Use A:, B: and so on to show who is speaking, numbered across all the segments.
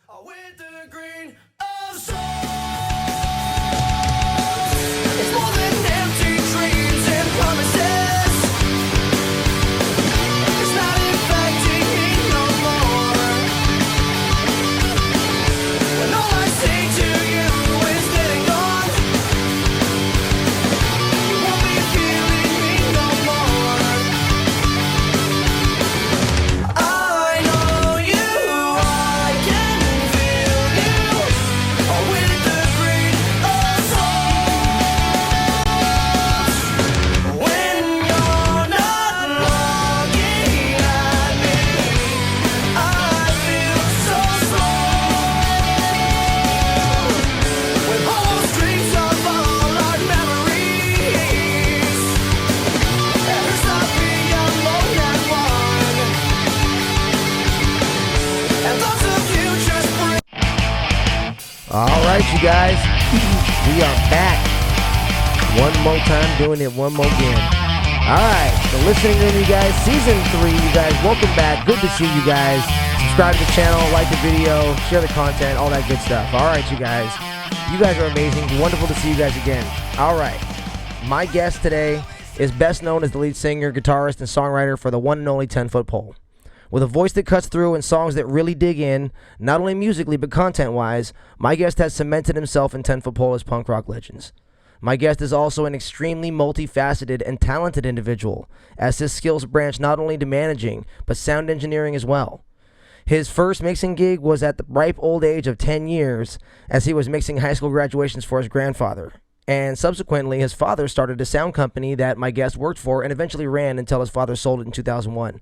A: With the green of soul, it's more than empty dreams and promises. It's not infecting me no more. When all I say to you is dead and gone, you won't be feeling me no more. I know you, I can feel you. With the green of soul, when you're not looking at me, I feel so slow. When all streets of all our memories, there's not being alone at one, and those the futures bring.
B: All right, you guys, we are back. One more time, doing it one more again. All right, the listening room, you guys, season 3, you guys, welcome back. Good to see you guys. Subscribe to the channel, like the video, share the content, all that good stuff. All right, you guys are amazing. Wonderful to see you guys again. All right, my guest today is best known as the lead singer, guitarist, and songwriter for the one and only 10-Foot Pole. With a voice that cuts through and songs that really dig in, not only musically but content-wise, my guest has cemented himself in 10-Foot Pole as punk rock legends. My guest is also an extremely multifaceted and talented individual, as his skills branch not only to managing, but sound engineering as well. His first mixing gig was at the ripe old age of 10 years, as he was mixing high school graduations for his grandfather. And subsequently, his father started a sound company that my guest worked for and eventually ran until his father sold it in 2001.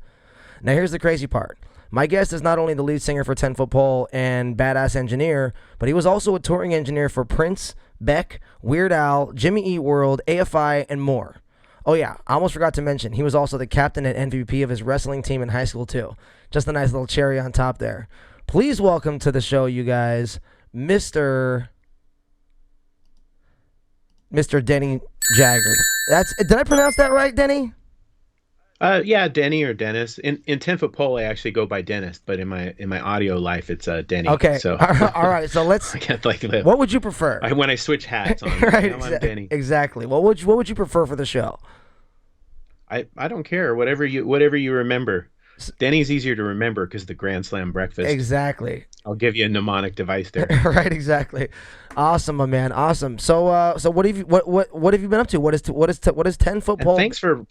B: Now here's the crazy part. My guest is not only the lead singer for 10-Foot Pole and badass engineer, but he was also a touring engineer for Prince, Beck, Weird Al, Jimmy Eat World, AFI, and more. Oh yeah, I almost forgot to mention, he was also the captain and MVP of his wrestling team in high school too. Just a nice little cherry on top there. Please welcome to the show, you guys, Mr. Denny Jagard. Did I pronounce that right, Denny?
C: Yeah, Denny or Dennis. In 10-Foot Pole, I actually go by Dennis, but in my audio life, it's Denny.
B: Okay.
C: So
B: all right. So let's.
C: I can't like live.
B: What would you prefer?
C: When I switch hats on,
B: Right.
C: I'm Denny.
B: Exactly. What would you prefer for the show?
C: I don't care. Whatever you remember. Denny's easier to remember because the Grand Slam breakfast.
B: Exactly.
C: I'll give you a mnemonic device there.
B: Right. Exactly. Awesome, my man. Awesome. So what have you been up to? What is 10-Foot Pole?
C: And thanks for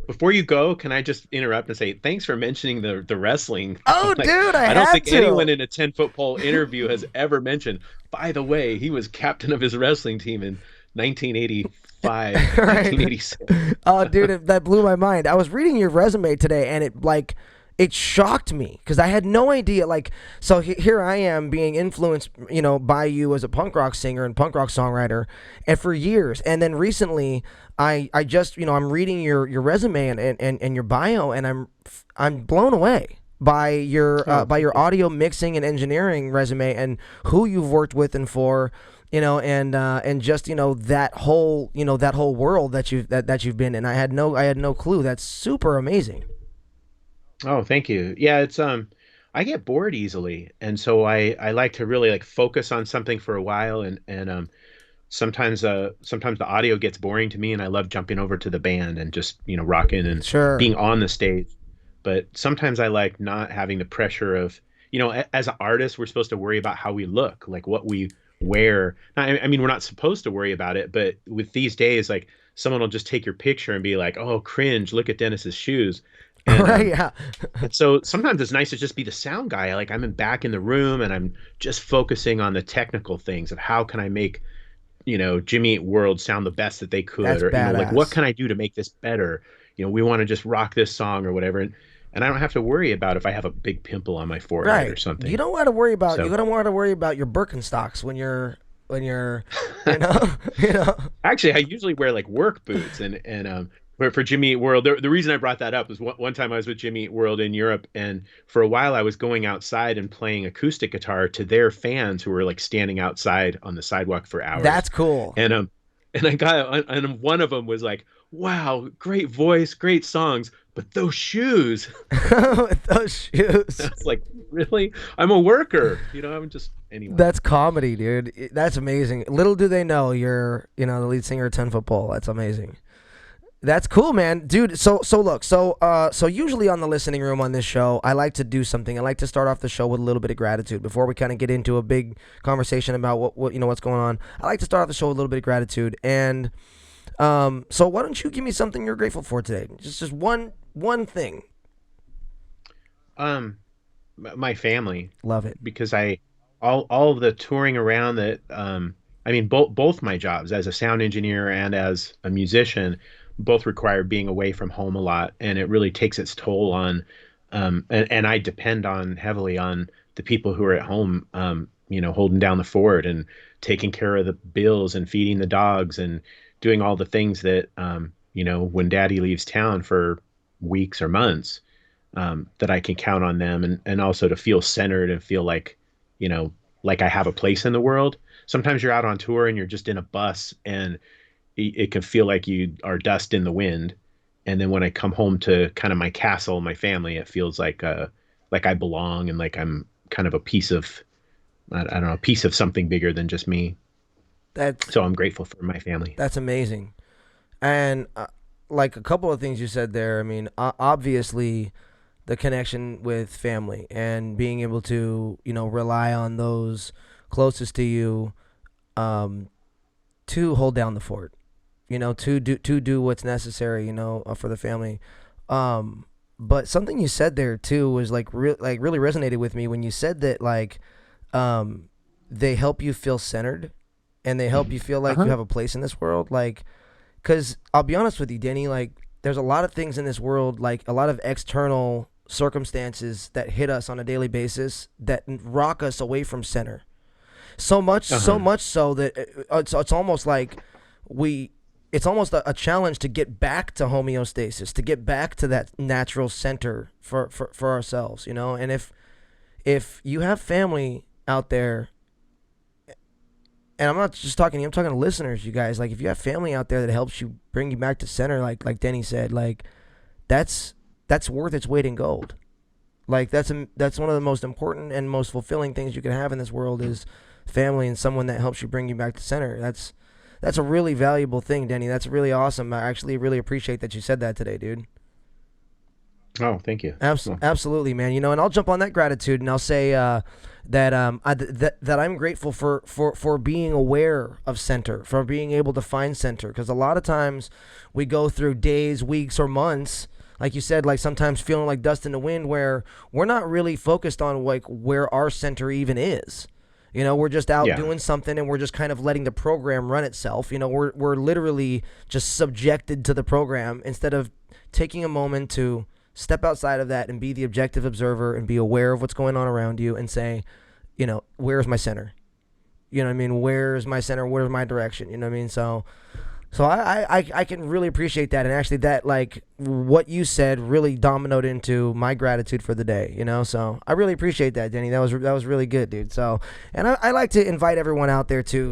C: before you go, can I just interrupt and say thanks for mentioning the wrestling?
B: Oh, dude, I
C: don't
B: had
C: think
B: to.
C: anyone in a 10-Foot Pole interview has ever mentioned. By the way, he was captain of his wrestling team in 1985, 1986.
B: Oh, dude, that blew my mind. I was reading your resume today, and it shocked me because I had no idea. So here I am being influenced, by you as a punk rock singer and punk rock songwriter, and for years. And then recently, I just, I'm reading your resume and your bio, and I'm blown away by your audio mixing and engineering resume and who you've worked with and for. And just that whole world that you've been in. I had no clue. That's super amazing.
C: Oh, thank you. Yeah, it's I get bored easily, and so I like to really focus on something for a while, and sometimes the audio gets boring to me, and I love jumping over to the band and just rocking and
B: Sure.
C: being on the stage. But sometimes I like not having the pressure of as an artist, we're supposed to worry about how we look, like what we wear. I mean, we're not supposed to worry about it, but with these days, someone will just take your picture and be like, "Oh, cringe! Look at Dennis's shoes." And,
B: Right, yeah.
C: and so sometimes it's nice to just be the sound guy. I'm back in the room and I'm just focusing on the technical things of how can I make, Jimmy Eat World sound the best that they could,
B: That's
C: or
B: badass.
C: what can I do to make this better? We want to just rock this song or whatever, and I don't have to worry about if I have a big pimple on my forehead or something.
B: You don't want to worry about
C: So-
B: you don't want to worry about your Birkenstocks when you're you know.
C: Actually, I usually wear work boots and for Jimmy Eat World. The reason I brought that up is one time I was with Jimmy Eat World in Europe, and for a while I was going outside and playing acoustic guitar to their fans who were standing outside on the sidewalk for hours.
B: That's cool.
C: And I got, and one of them was like, wow, great voice, great songs, but those shoes.
B: With those shoes.
C: It's like, really? I'm a worker. I'm just anyway.
B: That's comedy, dude. That's amazing. Little do they know you're, the lead singer of 10 Foot Pole. That's amazing. That's cool, man, dude. So look, so usually on the listening room on this show, I like to do something. I like to start off the show with a little bit of gratitude before we kind of get into a big conversation about what what's going on. I like to start off the show with a little bit of gratitude, and so why don't you give me something you're grateful for today? Just one thing.
C: Um, my family,
B: Love it.
C: because all of the touring around that, I mean, both my jobs as a sound engineer and as a musician both require being away from home a lot, and it really takes its toll on, and I depend on heavily on the people who are at home, holding down the fort and taking care of the bills and feeding the dogs and doing all the things that, when daddy leaves town for weeks or months, that I can count on them, and also to feel centered and feel like, like I have a place in the world. Sometimes you're out on tour and you're just in a bus, and it can feel like you are dust in the wind. And then when I come home to kind of my castle, my family, it feels like I belong, and like I'm kind of a piece of, I don't know, a piece of something bigger than just me.
B: That's
C: So I'm grateful for my family.
B: that's amazing. And like a couple of things you said there. I mean, obviously, the connection with family and being able to rely on those closest to you, um, to hold down the fort. To do what's necessary. For the family. But something you said there too was like really resonated with me when you said that um, they help you feel centered and they help you feel like you
C: Uh-huh.
B: have a place in this world. Because I'll be honest with you, Denny, there's a lot of things in this world, like a lot of external circumstances that hit us on a daily basis that rock us away from center. So
C: Uh-huh.
B: much so that it's almost like we, it's almost a challenge to get back to homeostasis, to get back to that natural center for ourselves, And if you have family out there, and I'm not just talking to you, I'm talking to listeners, you guys. Like, if you have family out there that helps you bring you back to center, like Denny said, that's that's worth its weight in gold. That's one of the most important and most fulfilling things you can have in this world is family and someone that helps you bring you back to center. That's a really valuable thing, Denny. That's really awesome. I actually really appreciate that you said that today, dude.
C: Oh, thank you. Well,
B: Absolutely, man. And I'll jump on that gratitude, and I'll say that I'm grateful for being aware of center, for being able to find center, because a lot of times we go through days, weeks, or months, like you said, like sometimes feeling like dust in the wind, where we're not really focused on like where our center even is. We're just out
C: yeah.
B: doing something, and we're just kind of letting the program run itself. We're literally just subjected to the program instead of taking a moment to step outside of that and be the objective observer and be aware of what's going on around you and say, where's my center? You know what I mean? Where's my center? Where's my direction? You know what I mean? So I can really appreciate that, and actually that, like what you said, really dominoed into my gratitude for the day. So I really appreciate that, Denny. That was really good, dude. So, and I like to invite everyone out there to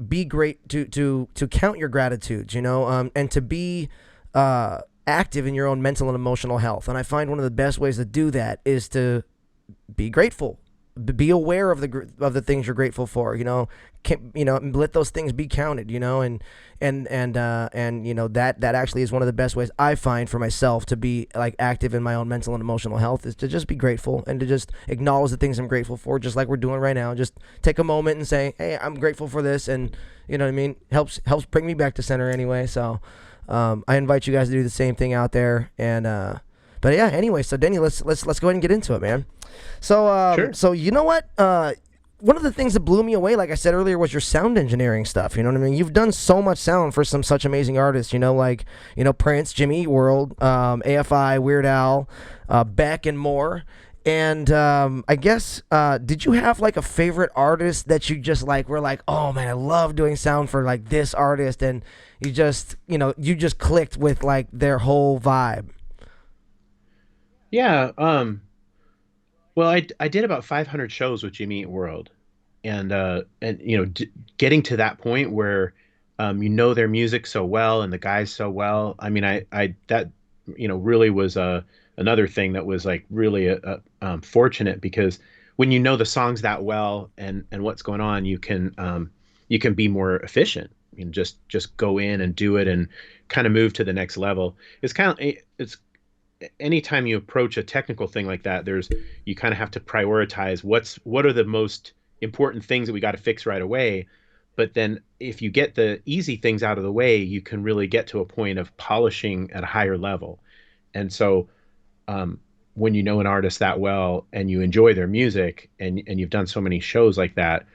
B: be great, to count your gratitudes, and to be active in your own mental and emotional health. And I find one of the best ways to do that is to be grateful, be aware of the things you're grateful for. Let those things be counted. That actually is one of the best ways I find for myself to be like active in my own mental and emotional health, is to just be grateful and to just acknowledge the things I'm grateful for, just like we're doing right now. Just take a moment and say, hey, I'm grateful for this, and you know what I mean, helps bring me back to center anyway. So I invite you guys to do the same thing out there. And but yeah, anyway, so Denny, let's go ahead and get into it, man. So
C: Sure.
B: so you know what? One of the things that blew me away, like I said earlier, was your sound engineering stuff. You know what I mean? You've done so much sound for some such amazing artists. Prince, Jimmy Eat World, AFI, Weird Al, Beck, and more. And I guess, did you have like a favorite artist that you just like were like, oh man, I love doing sound for like this artist, and you just clicked with like their whole vibe?
C: Yeah. Well, I did about 500 shows with Jimmy Eat World. and getting to that point where their music so well and the guys so well. I mean, I that really was another thing that was like really fortunate, because when you know the songs that well and what's going on, you can be more efficient. You can just go in and do it and kind of move to the next level. It's anytime you approach a technical thing like that, you kind of have to prioritize what are the most important things that we got to fix right away. But then if you get the easy things out of the way, you can really get to a point of polishing at a higher level. And so when you know an artist that well and you enjoy their music, and you've done so many shows like that,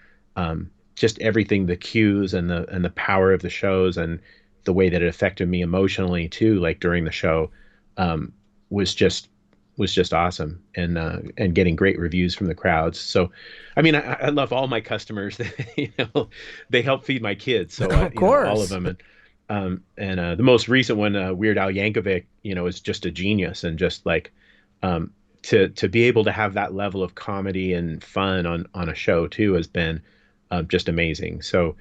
C: just everything, the cues and the power of the shows and the way that it affected me emotionally too, like during the show, um, was just awesome, and getting great reviews from the crowds. So, I mean, I love all my customers. They help feed my kids, so
B: Of
C: all of
B: course.
C: them. And the most recent one, Weird Al Yankovic, is just a genius, and just like to be able to have that level of comedy and fun on a show too has been just amazing. So,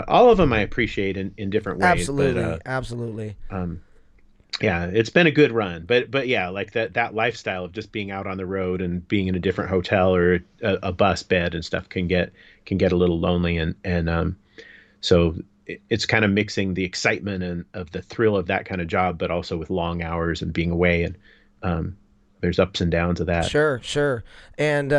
C: all of them I appreciate in different ways, but
B: Absolutely, absolutely.
C: um, yeah, it's been a good run, but yeah, like that lifestyle of just being out on the road and being in a different hotel or a bus bed and stuff can get a little lonely, and so it's kind of mixing the excitement and of the thrill of that kind of job, but also with long hours and being away, and um, there's ups and downs of that.
B: Sure, sure. And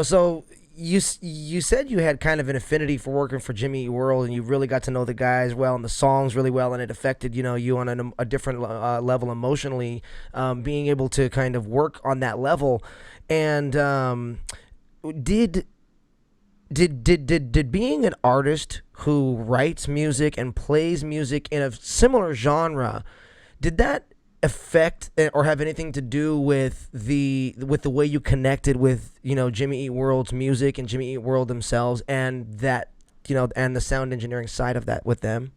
B: so you said you had kind of an affinity for working for Jimmy Eat World, and you really got to know the guys well and the songs really well, and it affected you on a different level emotionally, being able to kind of work on that level. And did did being an artist who writes music and plays music in a similar genre, did that affect or have anything to do with the way you connected with Jimmy Eat World's music and Jimmy Eat World themselves, and that and the sound engineering side of that with them?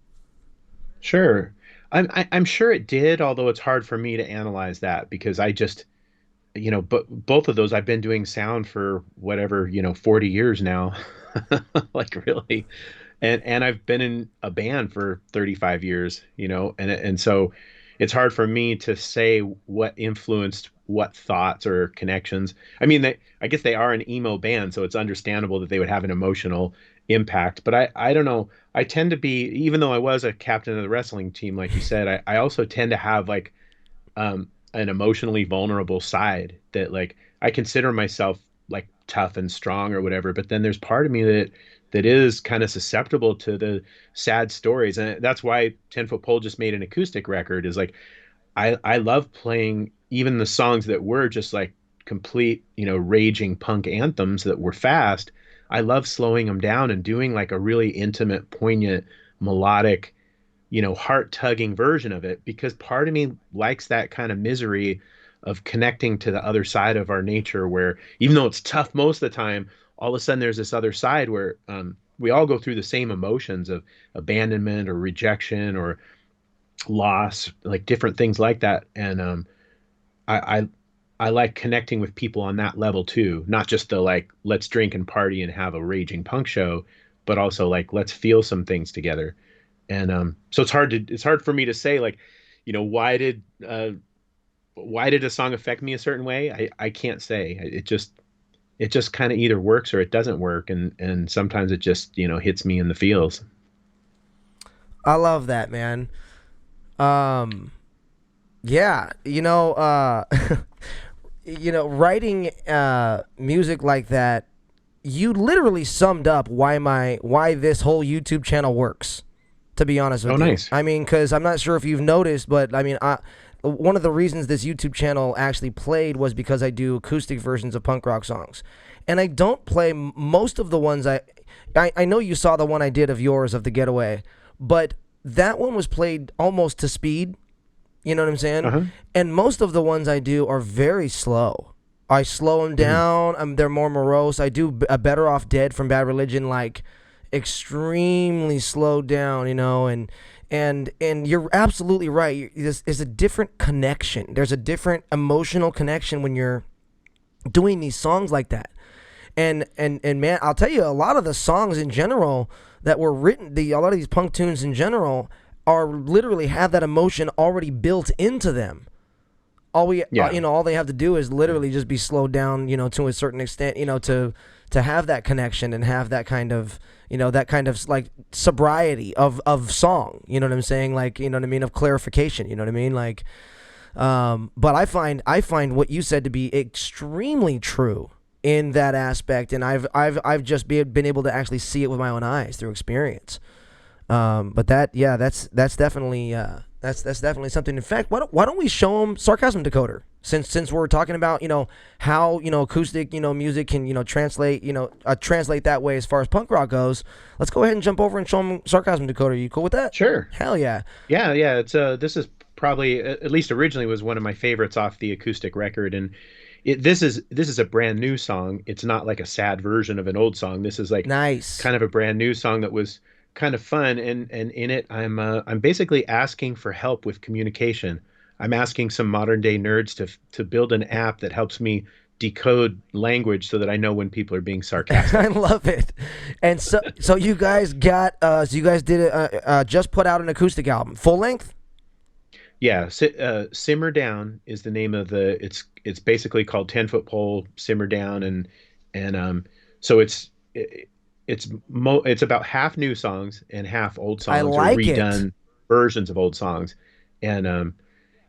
C: Sure, I'm sure it did, although it's hard for me to analyze that because I just but both of those I've been doing sound for whatever 40 years now, like really, and I've been in a band for 35 years, and so it's hard for me to say what influenced what thoughts or connections. I mean, I guess they are an emo band, so it's understandable that they would have an emotional impact. But I don't know. I tend to be, even though I was a captain of the wrestling team, like you said, I also tend to have like an emotionally vulnerable side that like I consider myself like tough and strong or whatever, but then there's part of me that is kind of susceptible to the sad stories, and that's why 10 Foot Pole just made an acoustic record. Is like I love playing even the songs that were just like complete raging punk anthems that were fast. I love slowing them down and doing like a really intimate, poignant, melodic, heart tugging version of it, because part of me likes that kind of misery of connecting to the other side of our nature, where even though it's tough most of the time, all of a sudden there's this other side where we all go through the same emotions of abandonment or rejection or loss, like different things like that. And I, I, I like connecting with people on that level too, not just the like, let's drink and party and have a raging punk show, but also like, let's feel some things together. And so it's hard for me to say like, why did a song affect me a certain way? I can't say. It just kind of either works or it doesn't work, and sometimes it just hits me in the feels.
B: I love that, man. Um, yeah, writing music like that, you literally summed up why this whole YouTube channel works. To be honest
C: Oh,
B: with you,
C: nice.
B: I mean, because I'm not sure if you've noticed, but I mean, one of the reasons this YouTube channel actually played was because I do acoustic versions of punk rock songs, and I don't play most of the ones I know you saw the one I did of yours of the Getaway, but that one was played almost to speed. You know what I'm saying?
C: Uh-huh.
B: And most of the ones I do are very slow. I slow them
C: Mhm.
B: down. They're more morose. I do a Better Off Dead from Bad Religion, like extremely slowed down, and you're absolutely right. There's a different connection. There's a different emotional connection when you're doing these songs like that. And man, I'll tell you, a lot of the songs in general that were written, a lot of these punk tunes in general are literally have that emotion already built into them. All all they have to do is literally just be slowed down, to a certain extent, to have that connection and have that kind of, like sobriety of song, you know what I'm saying? Like, you know what I mean? Of clarification, you know what I mean? Like, but I find what you said to be extremely true in that aspect. And I've just been able to actually see it with my own eyes through experience. But that's definitely, that's definitely something. In fact, why don't we show them Sarcasm Decoder? Since we're talking about how acoustic music can translate translate that way as far as punk rock goes. Let's go ahead and jump over and show them Sarcasm Decoder. You cool with that?
C: Sure.
B: Hell yeah.
C: Yeah. It's this is probably, at least originally, was one of my favorites off the acoustic record, and this is a brand new song. It's not like a sad version of an old song. This is like
B: nice,
C: kind of a brand new song that was kind of fun, and in it I'm basically asking for help with communication. I'm asking some modern day nerds to build an app that helps me decode language so that I know when people are being sarcastic.
B: I love it. And so you guys got just put out an acoustic album, full length?
C: Yeah, Simmer Down is the name of it's basically called 10-Foot Pole, Simmer Down, and so it's about half new songs and half old songs,
B: I like
C: or redone versions of old songs. And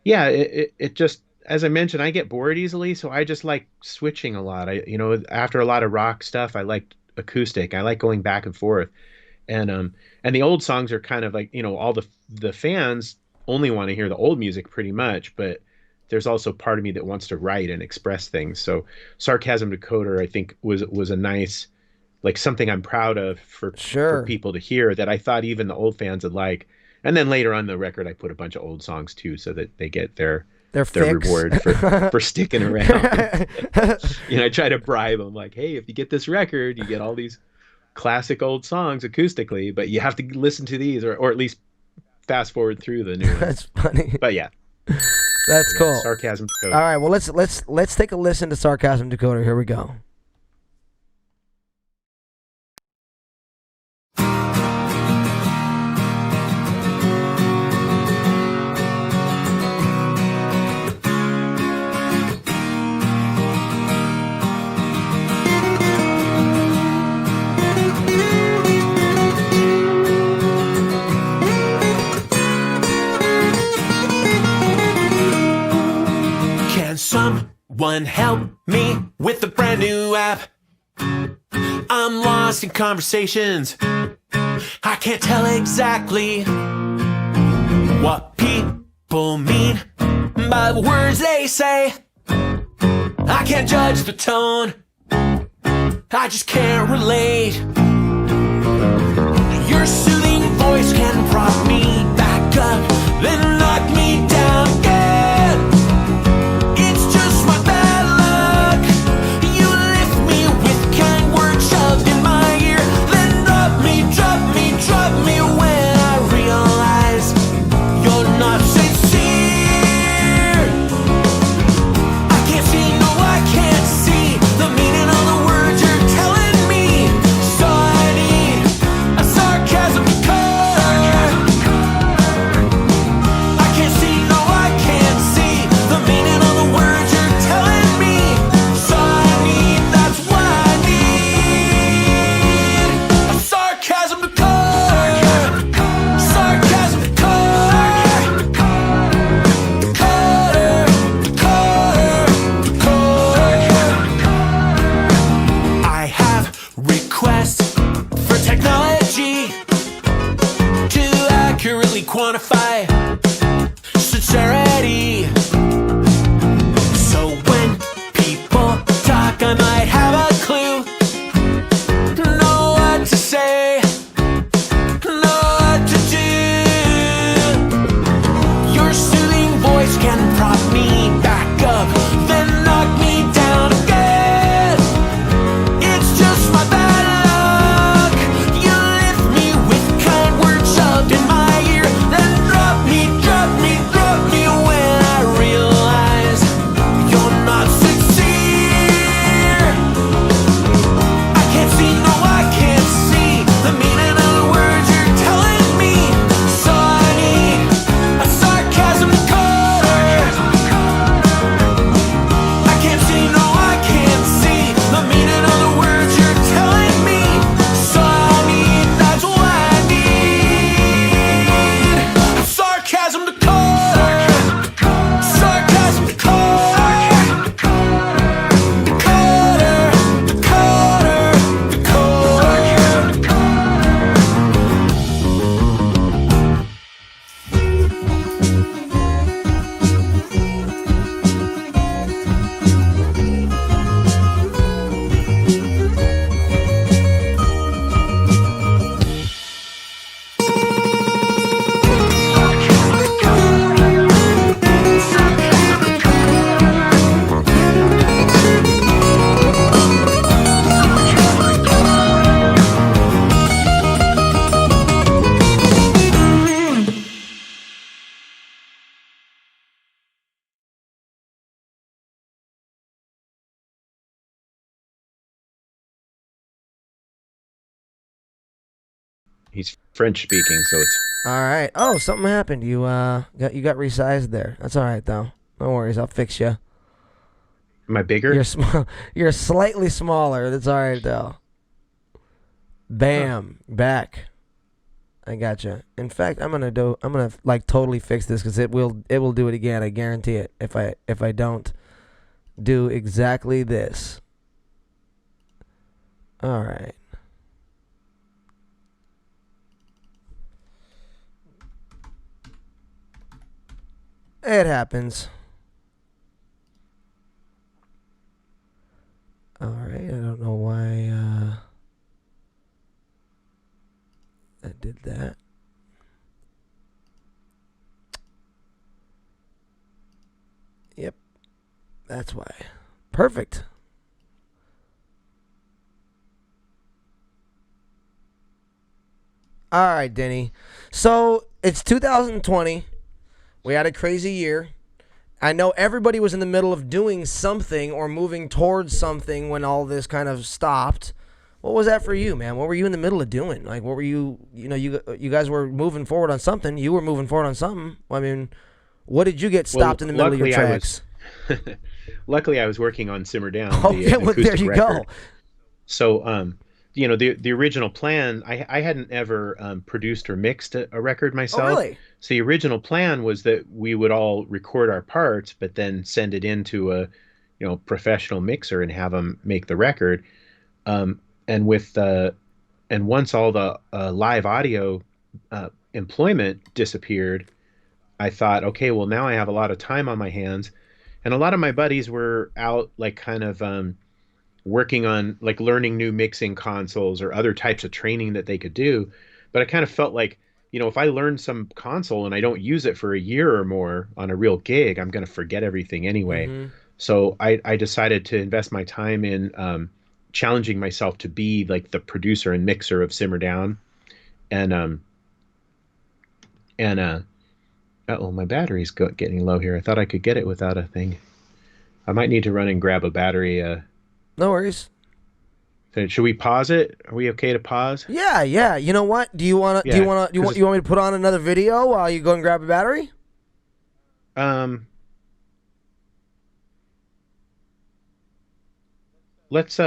C: it just, as I mentioned, I get bored easily, so I just like switching a lot. After a lot of rock stuff, I like acoustic. I like going back and forth. And the old songs are kind of like, all the fans only want to hear the old music pretty much, but there's also part of me that wants to write and express things. So Sarcasm Decoder, I think, was a nice, like, something I'm proud of for people to hear, that I thought even the old fans would like. And then later on the record, I put a bunch of old songs too, so that they get their reward for sticking around. I try to bribe them, like, hey, if you get this record, you get all these classic old songs acoustically, but you have to listen to these, or at least fast forward through the new ones.
B: That's funny.
C: But yeah.
B: That's cool.
C: Sarcasm Decoder.
B: All right, well, let's take a listen to Sarcasm Decoder. Here we go.
D: Someone help me with a brand new app. I'm lost in conversations. I can't tell exactly what people mean by the words they say. I can't judge the tone, I just can't relate. Your soothing voice can prop me back up, then knock me down again. Drop me when I realize you're not sincere. I can't see, no, I can't see the meaning of the words you're telling me. So I need a sarcasm decoder. I can't see, no, I can't see the meaning of the words you're telling me. So I need, that's what I need, a sarcasm decoder. Quantify sincerity. So when people talk, I might have a clue. Know what to say, know what to do. Your soothing voice can prop me back up, then knock me down again. It's just my bad luck. You lift me with kind words shoved in my ear, then drop me
C: He's French speaking, so it's
B: All right. Oh, something happened. You got resized there. That's all right though. No worries. I'll fix you.
C: am I bigger?
B: You're small. You're slightly smaller. That's all right though. Bam, back. I gotcha. In fact, I'm gonna like totally fix this because it will do it again. I guarantee it. If I don't do exactly this. All right. It happens. All right. I don't know why I did that. Yep. That's why. Perfect. All right, Denny. So it's 2020. We had a crazy year. I know everybody was in the middle of doing something or moving towards something when all this kind of stopped. What was that for you, man? What were you in the middle of doing? Like, what were you guys were moving forward on something. You were moving forward on something. I mean, what did you get stopped in the middle of your tracks?
C: Luckily, I was working on Simmer Down.
B: Oh, yeah, well, there you go.
C: So, the original plan, I hadn't ever produced or mixed a record myself.
B: Oh, really?
C: So the original plan was that we would all record our parts, but then send it into a, professional mixer and have them make the record. And once all the live audio employment disappeared, I thought, okay, well now I have a lot of time on my hands, and a lot of my buddies were out like kind of working on like learning new mixing consoles or other types of training that they could do. But I kind of felt like, if I learn some console and I don't use it for a year or more on a real gig, I'm going to forget everything anyway.
B: Mm-hmm.
C: So I decided to invest my time in challenging myself to be like the producer and mixer of Simmer Down. And my battery's getting low here. I thought I could get it without a thing. I might need to run and grab a battery.
B: No worries.
C: So should we pause it? Are we okay to pause?
B: Yeah. You know what? Do you want
C: Yeah,
B: you want me to put on another video while you go and grab a battery?
C: Let's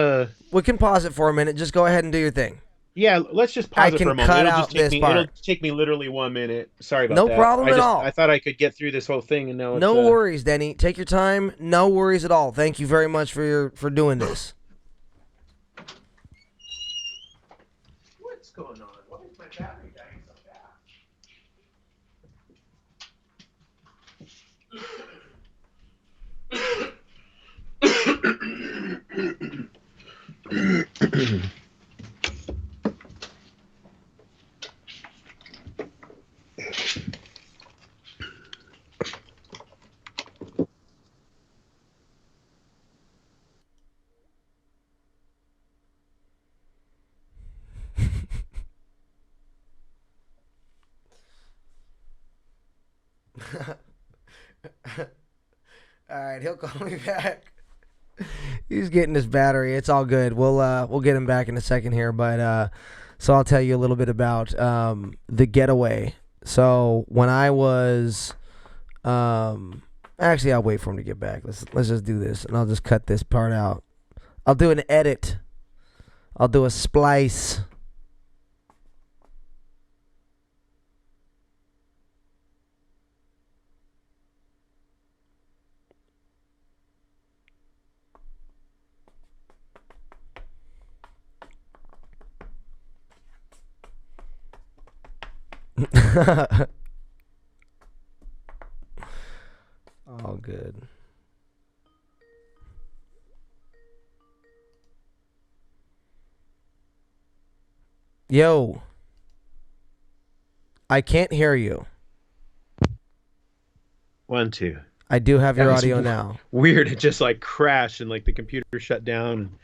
B: We can pause it for a minute. Just go ahead and do your thing.
C: yeah, let's just pause it for a moment.
B: cut
C: It'll
B: out
C: just take
B: this
C: me
B: part.
C: it'll take me literally 1 minute. Sorry about
B: No
C: that.
B: problem at all.
C: I thought I could get through this whole thing, and now it's,
B: No worries, Denny. Take your time. No worries at all. Thank you very much for doing this.
C: What's going on? Why is my battery dying so fast?
B: All right, he'll call me back. He's getting his battery. It's all good. We'll get him back in a second here, but so I'll tell you a little bit about the getaway. So when I was actually I'll wait for him to get back. Let's just do this, and I'll just cut this part out. I'll do an edit. I'll do a splice. All good. Yo, I can't hear you.
C: 1, 2.
B: I do have your
C: That was
B: audio now.
C: Weird. It just like crashed and like the computer shut down.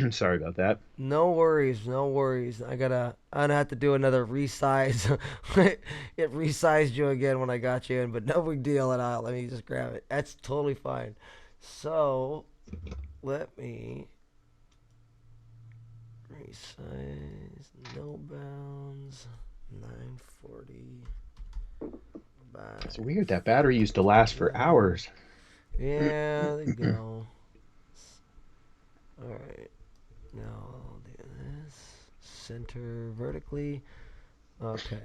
C: Sorry about that.
B: No worries, no worries. I'm gonna have to do another resize. It resized you again when I got you in, but no big deal at all. Let me just grab it. That's totally fine. So let me resize. No bounds.
C: It's weird. That battery used to last for hours.
B: Yeah, there you go. All right. Now I'll do this. Center vertically. Okay.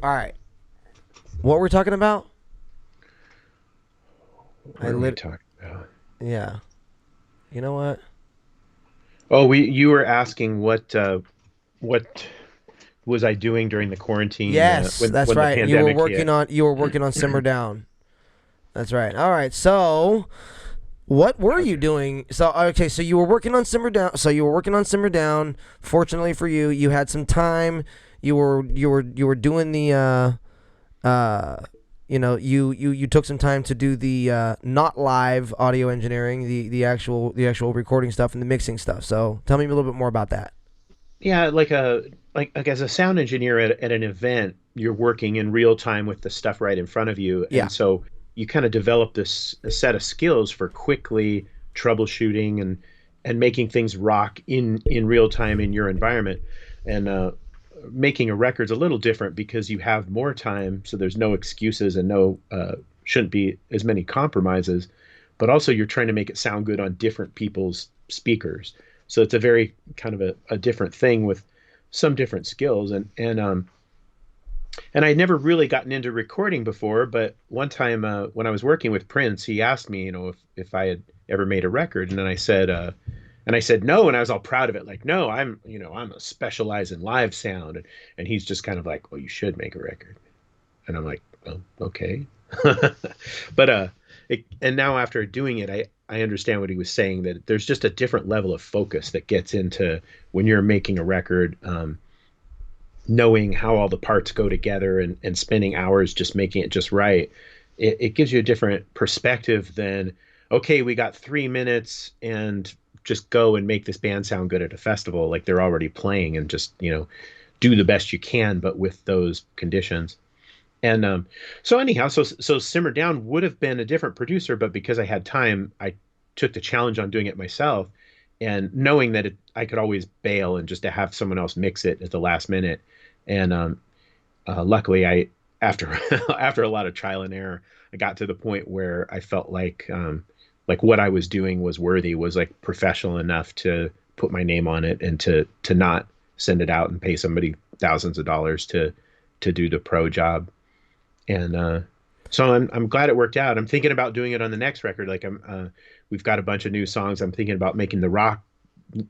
B: All right. What we're talking about?
C: What are we talking about?
B: Yeah. You know what?
C: Oh, you were asking what was I doing during the quarantine
B: Yes, that's
C: when the
B: right.
C: pandemic hit?
B: You were working on Simmer Down. That's right. All right. So, what were you doing? So, okay, so you were working on Simmer Down. So you were working on Simmer Down. Fortunately for you, you had some time. You were doing the you took some time to do the not live audio engineering, the actual recording stuff and the mixing stuff. So, tell me a little bit more about that.
C: Yeah, like as a sound engineer at an event, you're working in real time with the stuff right in front of you,
B: Yeah.
C: and so you kind of develop this a set of skills for quickly troubleshooting and making things rock in real time in your environment. And making a record's a little different because you have more time, so there's no excuses and no shouldn't be as many compromises. But also, you're trying to make it sound good on different people's speakers. So it's a very kind of a different thing with some different skills. And I'd never really gotten into recording before, but one time when I was working with Prince, he asked me, if I had ever made a record, and then I said no, and I was all proud of it, like, no, I'm a specialize in live sound, and he's just kind of like, well, you should make a record, and I'm like, oh, okay, but and now after doing it, I understand what he was saying, that there's just a different level of focus that gets into when you're making a record. Knowing how all the parts go together and spending hours just making it just right, it gives you a different perspective than, okay, we got 3 minutes and just go and make this band sound good at a festival like they're already playing, and just do the best you can, but with those conditions. And so anyhow, so Simmer Down would have been a different producer, but because I had time, I took the challenge on doing it myself, and knowing that I could always bail and just to have someone else mix it at the last minute. And luckily, after after a lot of trial and error, I got to the point where I felt like what I was doing was worthy, was like professional enough to put my name on it, and to not send it out and pay somebody thousands of dollars to do the pro job. And so I'm glad it worked out. I'm thinking about doing it on the next record. Like we've got a bunch of new songs. I'm thinking about making the rock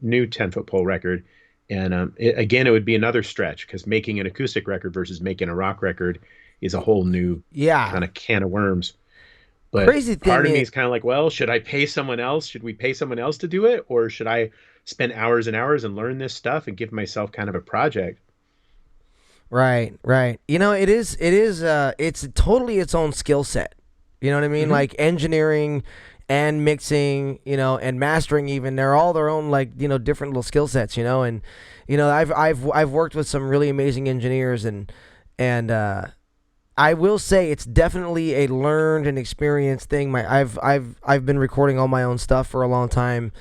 C: new 10-foot pole record. And again, it would be another stretch, because making an acoustic record versus making a rock record is a whole new kind of can of worms. But
B: Crazy thing
C: part of me is kind of like, well, should I pay someone else? Should we pay someone else to do it? Or should I spend hours and hours and learn this stuff and give myself kind of a project?
B: Right. It's totally its own skill set. You know what I mean?
C: Mm-hmm.
B: Like engineering and mixing, and mastering even, they're all their own, like, different little skill sets, and I've worked with some really amazing engineers, and I will say it's definitely a learned and experienced thing. I've been recording all my own stuff for a long time.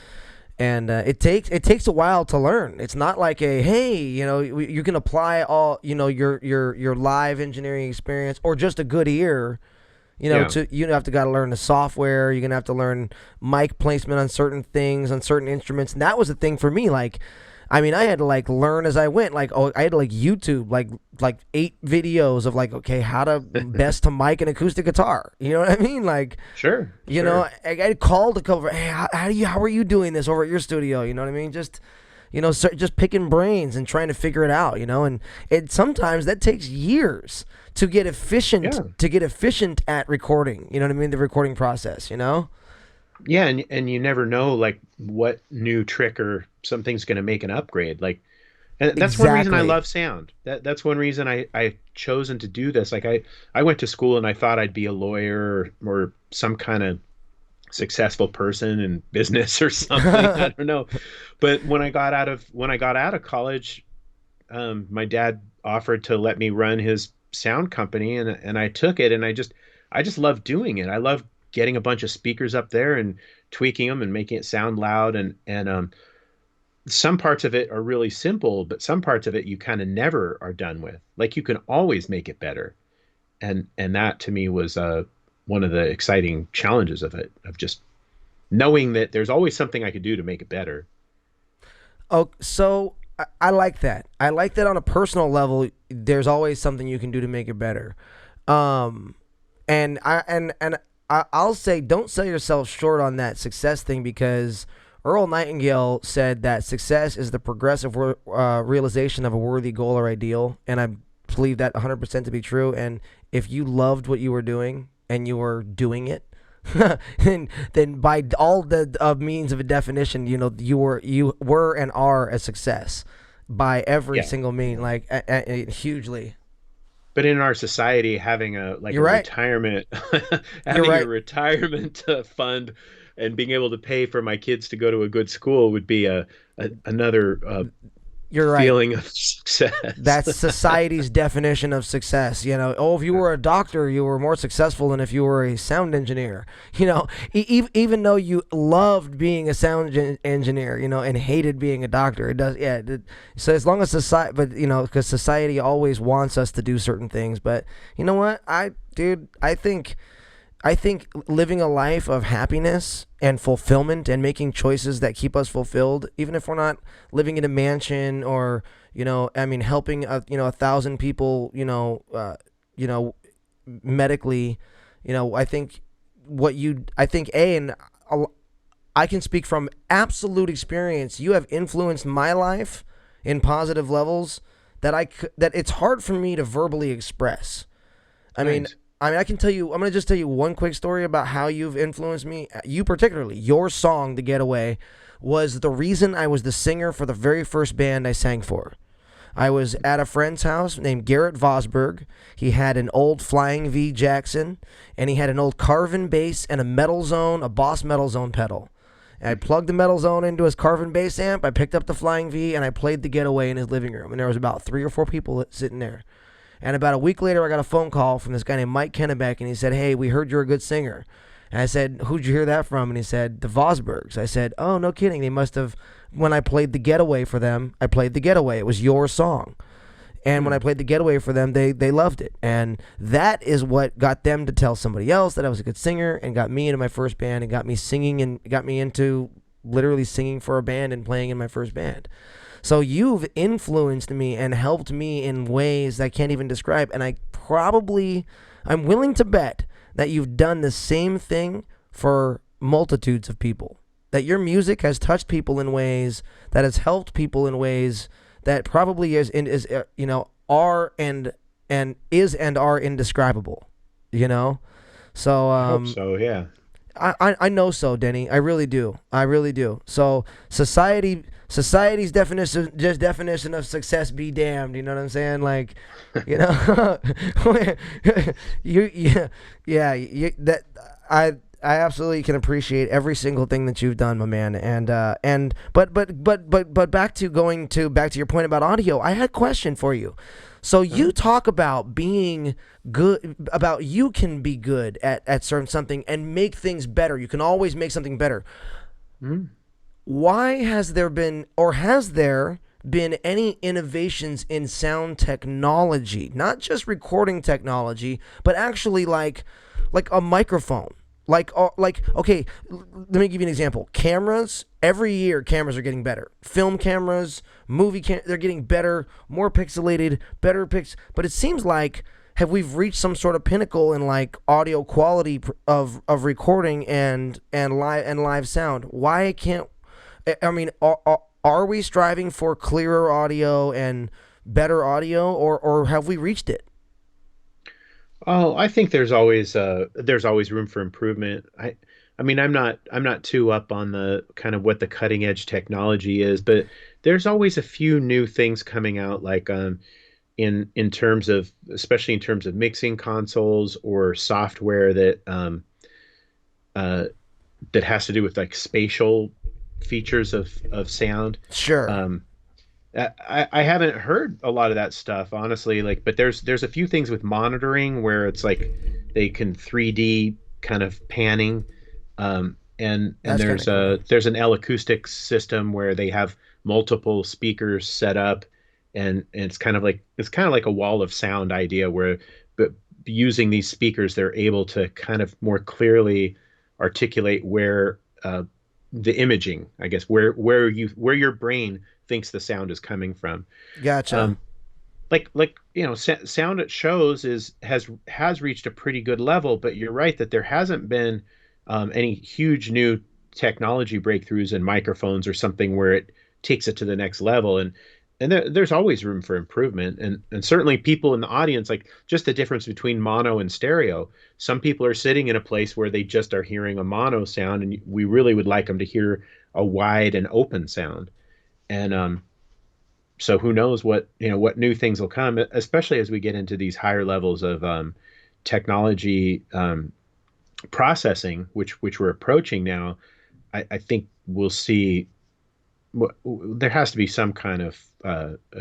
B: And it takes a while to learn. It's not like you can apply all your live engineering experience or just a good ear. You have to got to learn the software. You're gonna have to learn mic placement on certain things, on certain instruments. And that was the thing for me. Like, I mean, I had to like learn as I went. Like, I had to like YouTube like 8 videos of like, okay, how to best to mic an acoustic guitar. You know what I mean? Like,
C: Sure.
B: I called a couple. Hey, how are you doing this over at your studio? You know what I mean? Just just picking brains and trying to figure it out. And sometimes that takes years to get efficient.
C: Yeah.
B: To get efficient at recording. You know what I mean? The recording process.
C: Yeah, and you never know like what new trick or something's going to make an upgrade. Like, and that's one reason I love sound. That's one reason I've chosen to do this. Like I went to school and I thought I'd be a lawyer or some kind of successful person in business or something. I don't know. But when I got out of college, my dad offered to let me run his sound company, and I took it, and I just love doing it. I love getting a bunch of speakers up there and tweaking them and making it sound loud, and some parts of it are really simple, but some parts of it you kind of never are done with. Like you can always make it better. And that to me was one of the exciting challenges of it, of just knowing that there's always something I could do to make it better.
B: Oh, so I like that. I like that on a personal level. There's always something you can do to make it better. Um, I'll say, don't sell yourself short on that success thing, because Earl Nightingale said that success is the progressive realization of a worthy goal or ideal, and I believe that 100% to be true. And if you loved what you were doing and you were doing it, then by all the means of a definition, you were and are a success by every
C: Yeah.
B: single mean, like hugely.
C: But in our society, having a like
B: You're
C: a
B: right.
C: retirement,
B: You're
C: having a
B: right.
C: retirement fund, and being able to pay for my kids to go to a good school would be another
B: You're right.
C: feeling of success.
B: That's society's definition of success. Oh, if you were a doctor, you were more successful than if you were a sound engineer. Even though you loved being a sound engineer, and hated being a doctor, it does. Yeah. So as long as society, but because society always wants us to do certain things. But you know what, dude, I think living a life of happiness and fulfillment and making choices that keep us fulfilled, even if we're not living in a mansion or, helping, 1,000 people, medically, I think, and I can speak from absolute experience. You have influenced my life in positive levels that it's hard for me to verbally express. I mean,
C: Nice.
B: I can tell you. I'm gonna just tell you one quick story about how you've influenced me. You particularly, your song "The Getaway" was the reason I was the singer for the very first band I sang for. I was at a friend's house named Garrett Vosberg. He had an old Flying V Jackson, and he had an old Carvin bass and a Boss Metal Zone pedal. And I plugged the Metal Zone into his Carvin bass amp. I picked up the Flying V, and I played "The Getaway" in his living room. And there was about 3 or 4 people sitting there. And about a week later, I got a phone call from this guy named Mike Kennebeck, and he said, "Hey, we heard you're a good singer." And I said, "Who'd you hear that from?" And he said, "The Vosbergs." I said, "Oh, no kidding. They must have, when I played The Getaway for them, I played The Getaway. It was your song." And when I played The Getaway for them, they loved it. And that is what got them to tell somebody else that I was a good singer, and got me into my first band, and got me singing, and got me into literally singing for a band and playing in my first band. So you've influenced me and helped me in ways that I can't even describe. And I'm willing to bet that you've done the same thing for multitudes of people. That your music has touched people in ways, that has helped people in ways that probably are and are indescribable. So
C: I hope so. Yeah.
B: I know so, Denny. I really do. I really do. So society's definition of success be damned. You know what I'm saying? Like, that I absolutely can appreciate every single thing that you've done, my man. But back to your point about audio, I had a question for you. So you talk about being good, about you can be good at certain something and make things better. You can always make something better. Why has there been any innovations in sound technology, not just recording technology, but actually like a microphone? Okay, let me give you an example. Cameras, every year cameras are getting better. Film cameras, they're getting better, more pixelated, better but it seems like we've reached some sort of pinnacle in like audio quality of recording and live sound. Why can't are we striving for clearer audio and better audio, or have we reached it?
C: Oh, I think there's always room for improvement. I mean, I'm not too up on the kind of what the cutting edge technology is, but there's always a few new things coming out, like in terms of, especially in terms of mixing consoles or software uh, that has to do with like spatial features of sound.
B: Sure.
C: I haven't heard a lot of that stuff, honestly. Like, but there's a few things with monitoring where it's like they can 3D kind of panning, and
B: That's
C: there's
B: kinda cool.
C: there's an L acoustic system where they have multiple speakers set up, and it's kind of like a wall of sound idea where, but using these speakers, they're able to kind of more clearly articulate where the imaging, I guess, where your brain thinks the sound is coming from.
B: Gotcha.
C: Sound at shows has reached a pretty good level, but you're right that there hasn't been any huge new technology breakthroughs in microphones or something where it takes it to the next level. And there's always room for improvement, and certainly people in the audience, like just the difference between mono and stereo. Some people are sitting in a place where they just are hearing a mono sound, and we really would like them to hear a wide and open sound. And so who knows what new things will come, especially as we get into these higher levels of technology processing, which we're approaching now. I think we'll see there has to be some kind of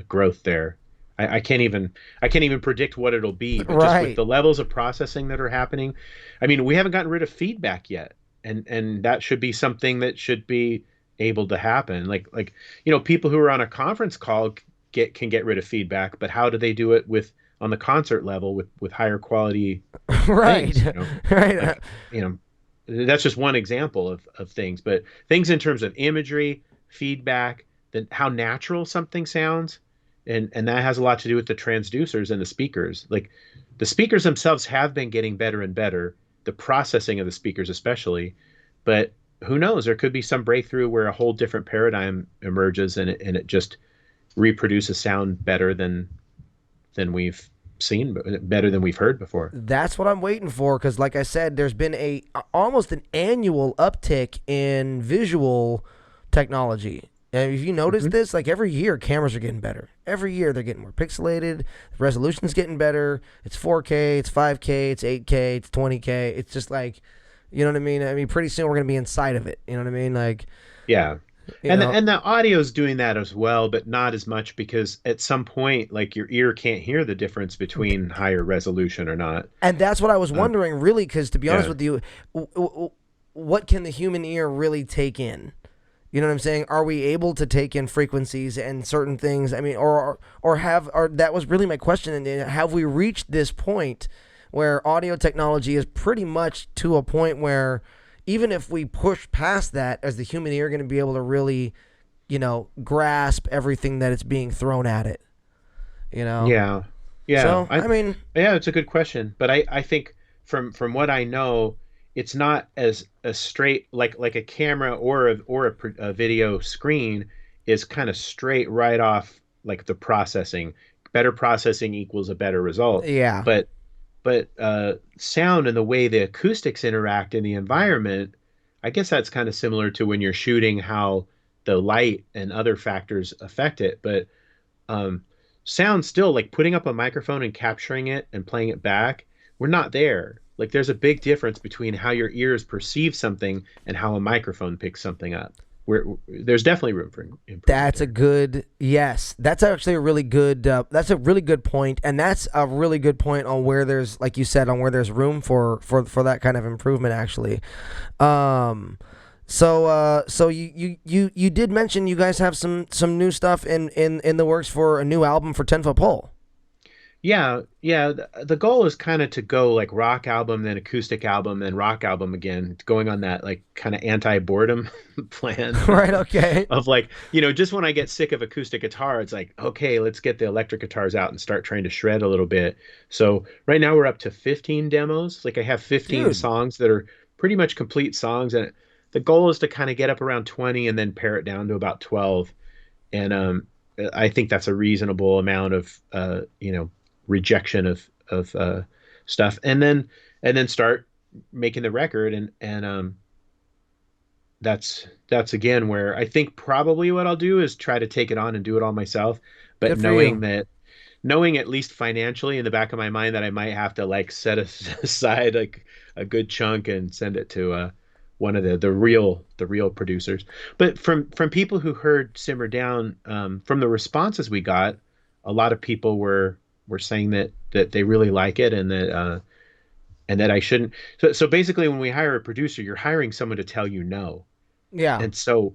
C: growth there. I can't even predict what it'll be, but just with
B: Right.
C: the levels of processing that are happening, I mean, we haven't gotten rid of feedback yet, and that should be something that should be able to happen. People who are on a conference call can get rid of feedback, but how do they do it with on the concert level with higher quality
B: Right.
C: things?
B: Right.
C: Like, you know, that's just one example of things, but things in terms of imagery, feedback, then how natural something sounds, and that has a lot to do with the transducers and the speakers. Like the speakers themselves have been getting better and better, the processing of the speakers especially, but who knows? There could be some breakthrough where a whole different paradigm emerges, and it just reproduces sound better than we've seen, better than we've heard before.
B: That's what I'm waiting for, because like I said, there's been almost an annual uptick in visual technology. And if you notice this, like every year cameras are getting better. Every year they're getting more pixelated, the resolution's getting better. It's 4K, it's 5K, it's 8K, it's 20K. It's just like, you know what I mean? I mean, pretty soon we're going to be inside of it. You know what I mean? Like,
C: Yeah.
B: you
C: And
B: know.
C: the audio's doing that as well, but not as much, because at some point, like, your ear can't hear the difference between higher resolution or not.
B: And that's what I was wondering, really, because to be honest
C: Yeah.
B: with you, what can the human ear really take in? You know what I'm saying? Are we able to take in frequencies and certain things? I mean, or that was really my question. And have we reached this point where audio technology is pretty much to a point where even if we push past that, as the human ear going to be able to really, grasp everything that it's being thrown at it?
C: Yeah. Yeah.
B: So, I mean,
C: Yeah, it's a good question, but I think from what I know, it's not as a straight, like a camera or a video screen is kind of straight right off, like the processing. Better processing equals a better result.
B: yeah.
C: But sound and the way the acoustics interact in the environment, I guess that's kind of similar to when you're shooting, how the light and other factors affect it. But um, sound still, like putting up a microphone and capturing it and playing it back, we're not there. Like there's a big difference between how your ears perceive something and how a microphone picks something up. There's definitely room for improvement.
B: That's a
C: there.
B: good, yes. That's actually a really good. That's a really good point, and that's a really good point on where there's, like you said, on where there's room for that kind of improvement. Actually, so you did mention you guys have some new stuff in the works for a new album for 10 Foot Pole.
C: Yeah, yeah. The goal is kind of to go like rock album, then acoustic album, then rock album again, going on that like kind of anti-boredom plan.
B: Right. Okay.
C: Of like, just when I get sick of acoustic guitar, it's like, okay, let's get the electric guitars out and start trying to shred a little bit. So right now we're up to 15 demos. Like I have 15
B: Dude.
C: songs that are pretty much complete songs, and the goal is to kind of get up around 20 and then pare it down to about 12. And I think that's a reasonable amount of rejection of stuff, and then start making the record, and that's again where I think probably what I'll do is try to take it on and do it all myself, but
B: Good for you.
C: knowing at least financially in the back of my mind that I might have to like set aside like a good chunk and send it to one of the real producers. But from people who heard Simmer Down, from the responses we got, a lot of people were saying that they really like it, and that I shouldn't. So basically, when we hire a producer, you're hiring someone to tell you no.
B: Yeah.
C: And so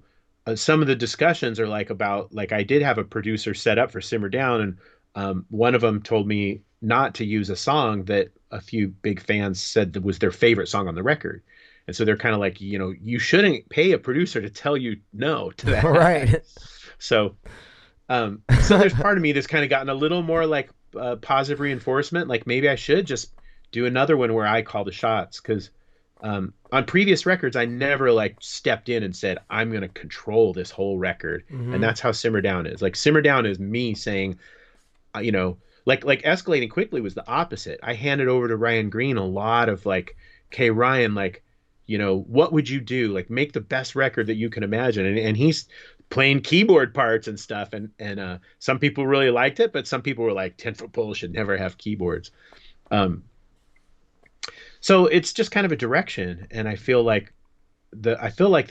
C: some of the discussions are like about like I did have a producer set up for Simmer Down, and one of them told me not to use a song that a few big fans said that was their favorite song on the record. And so they're kind of like, you shouldn't pay a producer to tell you no to that.
B: Right.
C: So, so there's part of me that's kind of gotten a little more like positive reinforcement. Like maybe I should just do another one where I call the shots because on previous records, I never like stepped in and said, I'm going to control this whole record. And that's how Simmer Down is. Like Simmer Down is me saying, like Escalating Quickly was the opposite. I handed over to Ryan Green a lot of like, okay, Ryan, like, what would you do? Like make the best record that you can imagine. And he's playing keyboard parts and stuff. And some people really liked it, but some people were like 10-foot pole should never have keyboards. So it's just kind of a direction. And I feel like the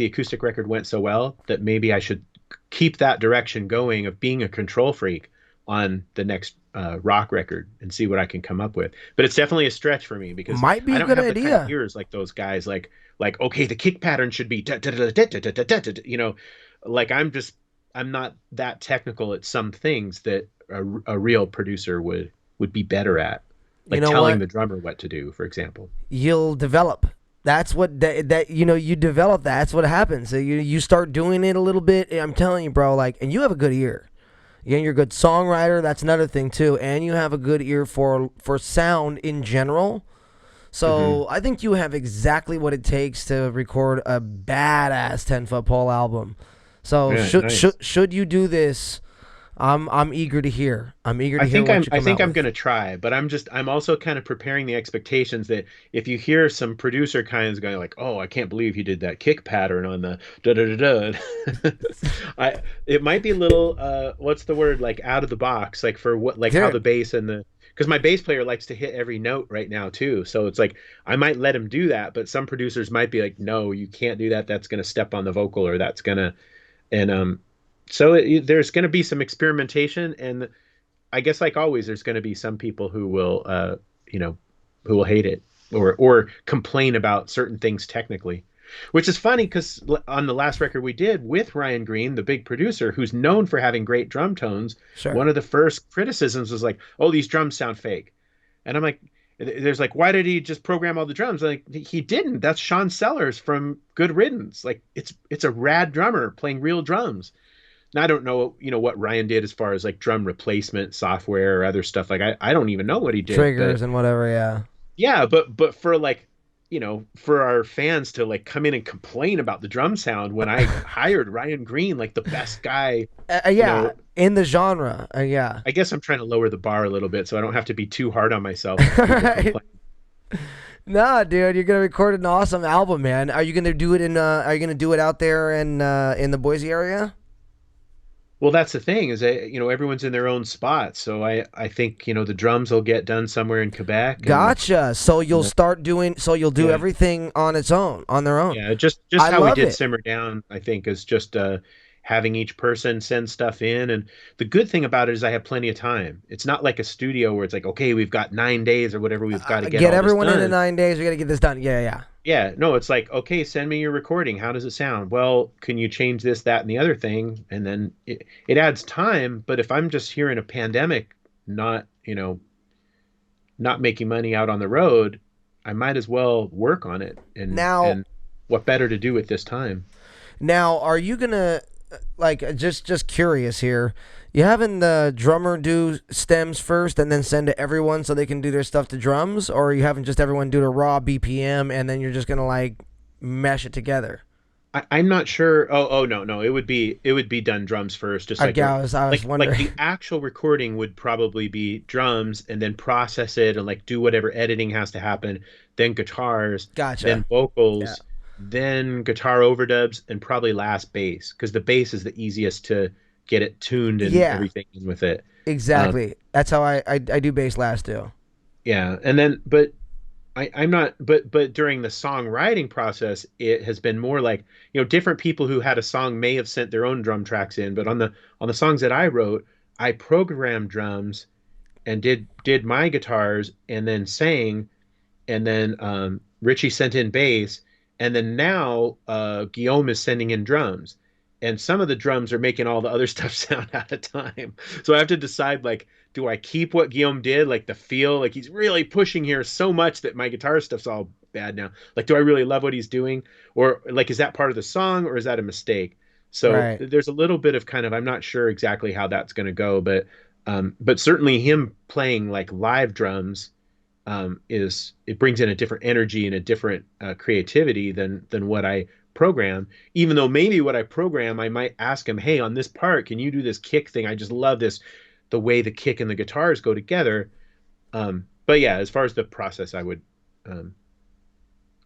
C: acoustic record went so well that maybe I should keep that direction going of being a control freak on the next rock record and see what I can come up with. But it's definitely a stretch for me because
B: Might be
C: I
B: a
C: don't
B: good
C: have the kind of
B: idea.
C: ears like those guys. Like okay, the kick pattern should be da, da, da, da, da, da, da, da, da, da, like I'm not that technical at some things that a real producer would be better at,
B: You
C: like
B: know
C: telling
B: what?
C: the drummer what to do, for example.
B: You'll develop. That's what you develop. That's what happens. So you start doing it a little bit. I'm telling you, bro. Like, and you have a good ear. Yeah, you're a good songwriter. That's another thing too. And you have a good ear for sound in general. So I think you have exactly what it takes to record a badass 10-foot pole album. So
C: Yeah,
B: should
C: nice.
B: should you do this? I'm eager to hear. I'm eager to
C: I
B: hear
C: think
B: what
C: I'm
B: you
C: I
B: come
C: think
B: out
C: I'm
B: with.
C: gonna try, but I'm also kind of preparing the expectations that if you hear some producer kinds going like, "Oh, I can't believe he did that kick pattern on the da da da da," it might be a little what's the word, like out of the box, like for what, like how the
B: Dude,
C: bass and the because my bass player likes to hit every note right now too, so it's like I might let him do that, but some producers might be like, "No, you can't do that. That's gonna step on the vocal, or that's gonna," and so there's going to be some experimentation, and I guess like always, there's going to be some people who will, you know, who will hate it or complain about certain things technically, which is funny because on the last record we did with Ryan Green, the big producer, who's known for having great drum tones,
B: sure.
C: one of the first criticisms was like, "Oh, these drums sound fake," and I'm like, "There's like, why did he just program all the drums?" Like he didn't. That's Sean Sellers from Good Riddance. Like it's a rad drummer playing real drums. Now, I don't know, what Ryan did as far as like drum replacement software or other stuff. Like I don't even know what he did,
B: Triggers
C: but
B: and whatever. Yeah.
C: yeah, but for like, for our fans to like come in and complain about the drum sound when I hired Ryan Green, like the best guy, you
B: Yeah.
C: know,
B: In the genre. Yeah.
C: I guess I'm trying to lower the bar a little bit so I don't have to be too hard on myself when people complain.
B: Nah, dude, you're gonna record an awesome album, man. Are you gonna do it in? Are you gonna do it out there in the Boise area?
C: Well, that's the thing is that, everyone's in their own spot. So I think, the drums will get done somewhere in Quebec and
B: Gotcha. So you'll start doing. So you'll do
C: yeah.
B: everything on its own, on their own.
C: Yeah, just
B: I
C: how we
B: love
C: did
B: it.
C: Simmer Down, I think, is just having each person send stuff in. And the good thing about it is I have plenty of time. It's not like a studio where it's like, okay, we've got 9 days or whatever, we've got to get
B: Get
C: all this
B: everyone in
C: done.
B: 9 days. We gotta get this done. Yeah, yeah.
C: Yeah, no, it's like, okay, send me your recording. How does it sound? Well, can you change this, that, and the other thing? And then it adds time. But if I'm just here in a pandemic, not making money out on the road, I might as well work on it. And
B: Now,
C: and what better to do at this time?
B: now, are you gonna like just curious here? You having the drummer do stems first and then send to everyone so they can do their stuff to drums, or are you having just everyone do the raw BPM and then you're just gonna like mesh it together?
C: I'm not sure. Oh no, it would be done drums first, just like
B: I was
C: like
B: wondering.
C: the actual recording would probably be drums and then process it and like do whatever editing has to happen, then guitars,
B: Gotcha.
C: then
B: Yeah.
C: vocals, then guitar overdubs, and probably last bass because the bass is the easiest to get it tuned and
B: Yeah.
C: everything in with it. Um,
B: Exactly. That's how I do bass last too.
C: yeah, and then but I'm not, but during the songwriting process, it has been more like, different people who had a song may have sent their own drum tracks in, but on the songs that I wrote, I programmed drums and did my guitars and then sang, and then Richie sent in bass, and then now Guillaume is sending in drums, and some of the drums are making all the other stuff sound out of time. So I have to decide, like, do I keep what Guillaume did, like the feel, like he's really pushing here so much that my guitar stuff's all bad now. Like, do I really love what he's doing, or like is that part of the song, or is that a mistake? So
B: Right.
C: there's a little bit of kind of, I'm not sure exactly how that's going to go, but certainly him playing like live drums is, it brings in a different energy and a different creativity than what I program. Even though maybe what I program, I might ask him, "Hey, on this part, can you do this kick thing? I just love this, the way the kick and the guitars go together." But yeah, as far as the process, um,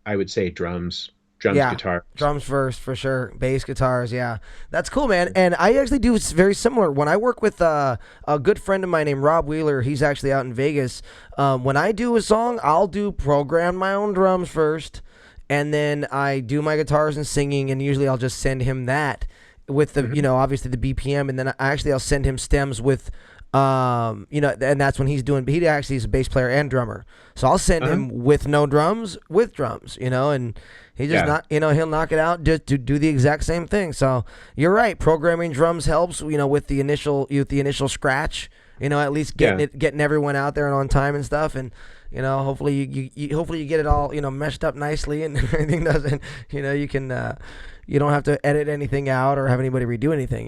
C: I would say drums,
B: Yeah,
C: guitars.
B: drums first for sure. Bass guitars, yeah, that's cool, man. And I actually do very similar. When I work with a good friend of mine named Rob Wheeler, he's actually out in Vegas. When I do a song, I'll do program my own drums first, and then I do my guitars and singing, and usually I'll just send him that with the
C: Mhm.
B: obviously the BPM, and then I'll send him stems with. And that's when he's doing. He actually is a bass player and drummer, so I'll send
C: Uh-huh.
B: him with no drums, with drums, and he just
C: Yeah.
B: not, he'll knock it out, just to do the exact same thing. So you're right, programming drums helps, with the initial scratch, at least
C: Yeah.
B: getting everyone out there and on time and stuff, and hopefully hopefully you get it all meshed up nicely and everything doesn't, you can you don't have to edit anything out or have anybody redo anything.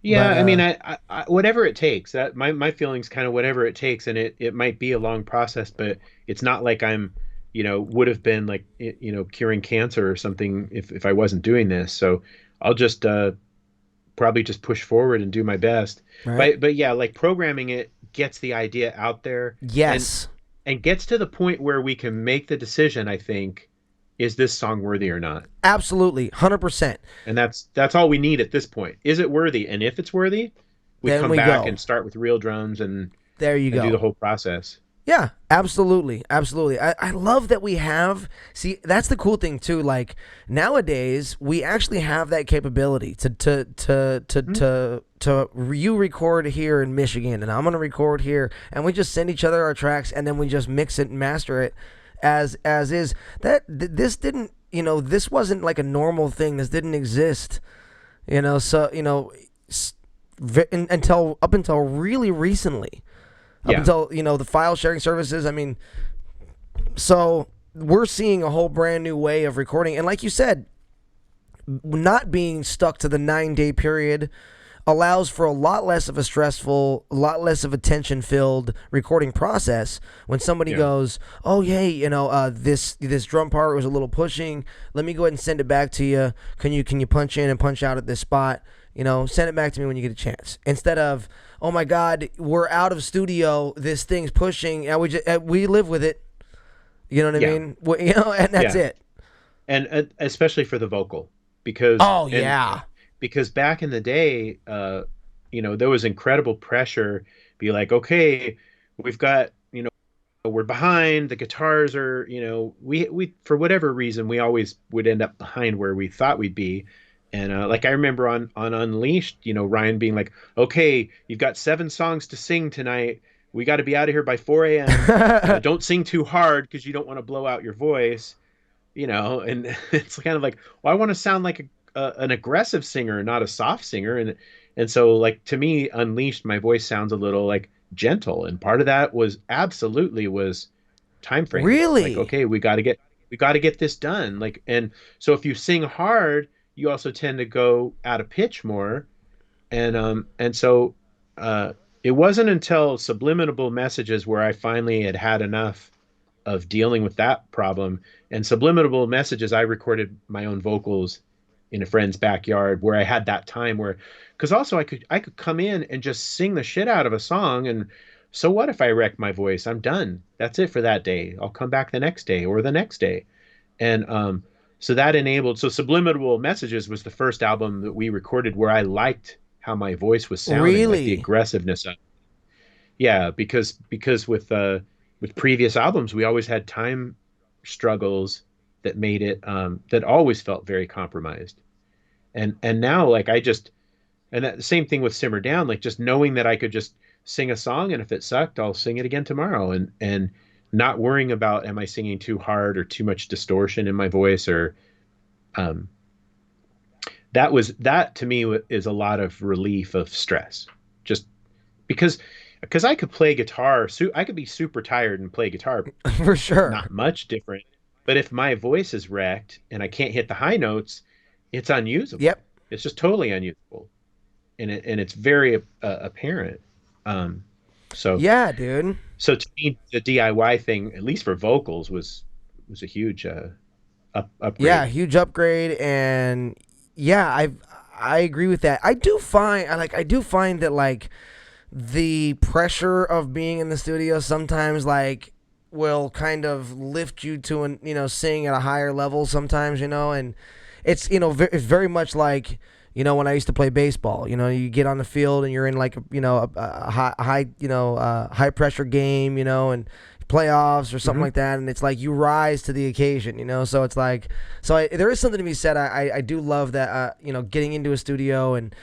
C: Yeah,
B: But
C: I mean, I whatever it takes. That my feelings kind of whatever it takes, and it might be a long process, but it's not like I'm, would have been like, curing cancer or something if I wasn't doing this. So I'll just probably just push forward and do my best.
B: right.
C: But yeah, like programming it gets the idea out there, and
B: Yes.
C: and gets to the point where we can make the decision, I think, is this song worthy or not?
B: Absolutely, 100%.
C: And that's all we need at this point. Is it worthy? And if it's worthy, we
B: Then
C: come
B: we
C: back
B: go.
C: and start with real drums
B: There you
C: and do the
B: go.
C: whole process.
B: Yeah, absolutely, absolutely. I love that we have. See, that's the cool thing too. Like nowadays, we actually have that capability to you record here in Michigan, and I'm gonna record here, and we just send each other our tracks, and then we just mix it and master it as is. This didn't, this wasn't like a normal thing. This didn't exist, So until up until really recently. Up
C: Yeah.
B: until the file sharing services. I mean, so we're seeing a whole brand new way of recording, and like you said, not being stuck to the 9-day period allows for a lot less of a lot less of a tension-filled recording process. When somebody
C: Yeah.
B: goes, "Oh, hey, this drum part was a little pushing. Let me go ahead and send it back to you. Can you punch in and punch out at this spot? Send it back to me when you get a chance." Instead of, "Oh my God, we're out of studio. This thing's pushing, and we live with it." You know what I
C: Yeah.
B: mean? And that's
C: Yeah.
B: it.
C: And especially for the vocal, because
B: Oh
C: and
B: yeah,
C: because back in the day, there was incredible pressure. Be like, okay, we've got, we're behind. The guitars are, we for whatever reason we always would end up behind where we thought we'd be. And like I remember on Unleashed, Ryan being like, "Okay, you've got 7 songs to sing tonight. We got to be out of here by 4 a.m. Don't sing too hard because you don't want to blow out your voice." And it's kind of like, well, I want to sound like an aggressive singer, not a soft singer, and so like to me, Unleashed, my voice sounds a little like gentle, and part of that was absolutely was time frame. Like,
B: really?
C: okay, we got to get this done. Like, and so if you sing hard, you also tend to go out of pitch more, and so uh, it wasn't until subliminal messages where I finally had enough of dealing with that problem. And subliminal messages, I recorded my own vocals in a friend's backyard where I had that time where, because also I could come in and just sing the shit out of a song, and so what if I wreck my voice? I'm done. That's it for that day. I'll come back the next day or the next day. And so that enabled, so Subliminal Messages was the first album that we recorded where I liked how my voice was sounding, like the
B: Really?
C: aggressiveness of, yeah, because with previous albums we always had time struggles that made it that always felt very compromised. And now, like, and that the same thing with Simmer Down, like just knowing that I could just sing a song, and if it sucked, I'll sing it again tomorrow, and not worrying about, am I singing too hard or too much distortion in my voice, or um that to me is a lot of relief of stress, just because I could play guitar, I could be super tired and play guitar,
B: For sure.
C: not much different. But if my voice is wrecked and I can't hit the high notes, it's unusable.
B: Yep.
C: It's just totally unusable, and it's very apparent. Um, so
B: Yeah, dude.
C: so to me, the DIY thing, at least for vocals, was a huge upgrade.
B: Yeah, huge upgrade, and yeah, I agree with that. I do find that like the pressure of being in the studio sometimes like will kind of lift you to an sing at a higher level sometimes, and it's it's very much like when I used to play baseball. You get on the field and you're in like a high pressure game, and playoffs or something like that, and it's like you rise to the occasion. So it's like there is something to be said. I do love that getting into a studio and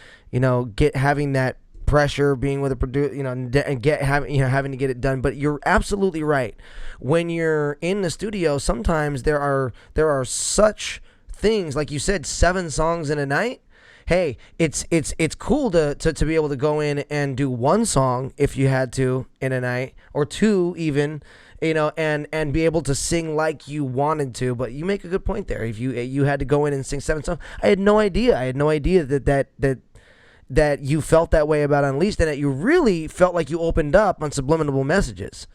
B: having that pressure, being with a producer, and having to get it done. But you're absolutely right. When you're in the studio, sometimes there are such things, like you said, 7 songs in a night. Hey, it's cool to be able to go in and do 1 song if you had to in a night, or 2 even, and be able to sing like you wanted to. But you make a good point there. If you had to go in and sing 7 songs, I had no idea that you felt that way about Unleashed, and that you really felt like you opened up on subliminal messages.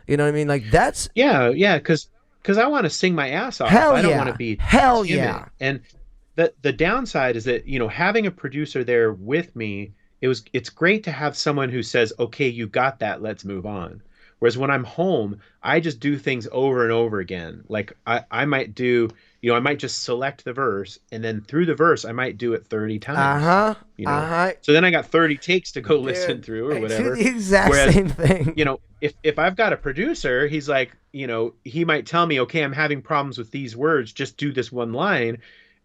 B: You know what I mean? Like that's
C: yeah, because I want to sing my ass off.
B: Hell
C: I don't
B: yeah.
C: want to be
B: Hell
C: timid.
B: yeah.
C: And the downside is that having a producer there with me, it's great to have someone who says, okay, you got that, let's move on. Whereas when I'm home, I just do things over and over again. Like I might do, I might just select the verse, and then through the verse I might do it 30 times. So then I got 30 takes to go listen through or whatever.
B: The exact same thing.
C: If I've got a producer, he's like, he might tell me, okay, I'm having problems with these words, just do this one line,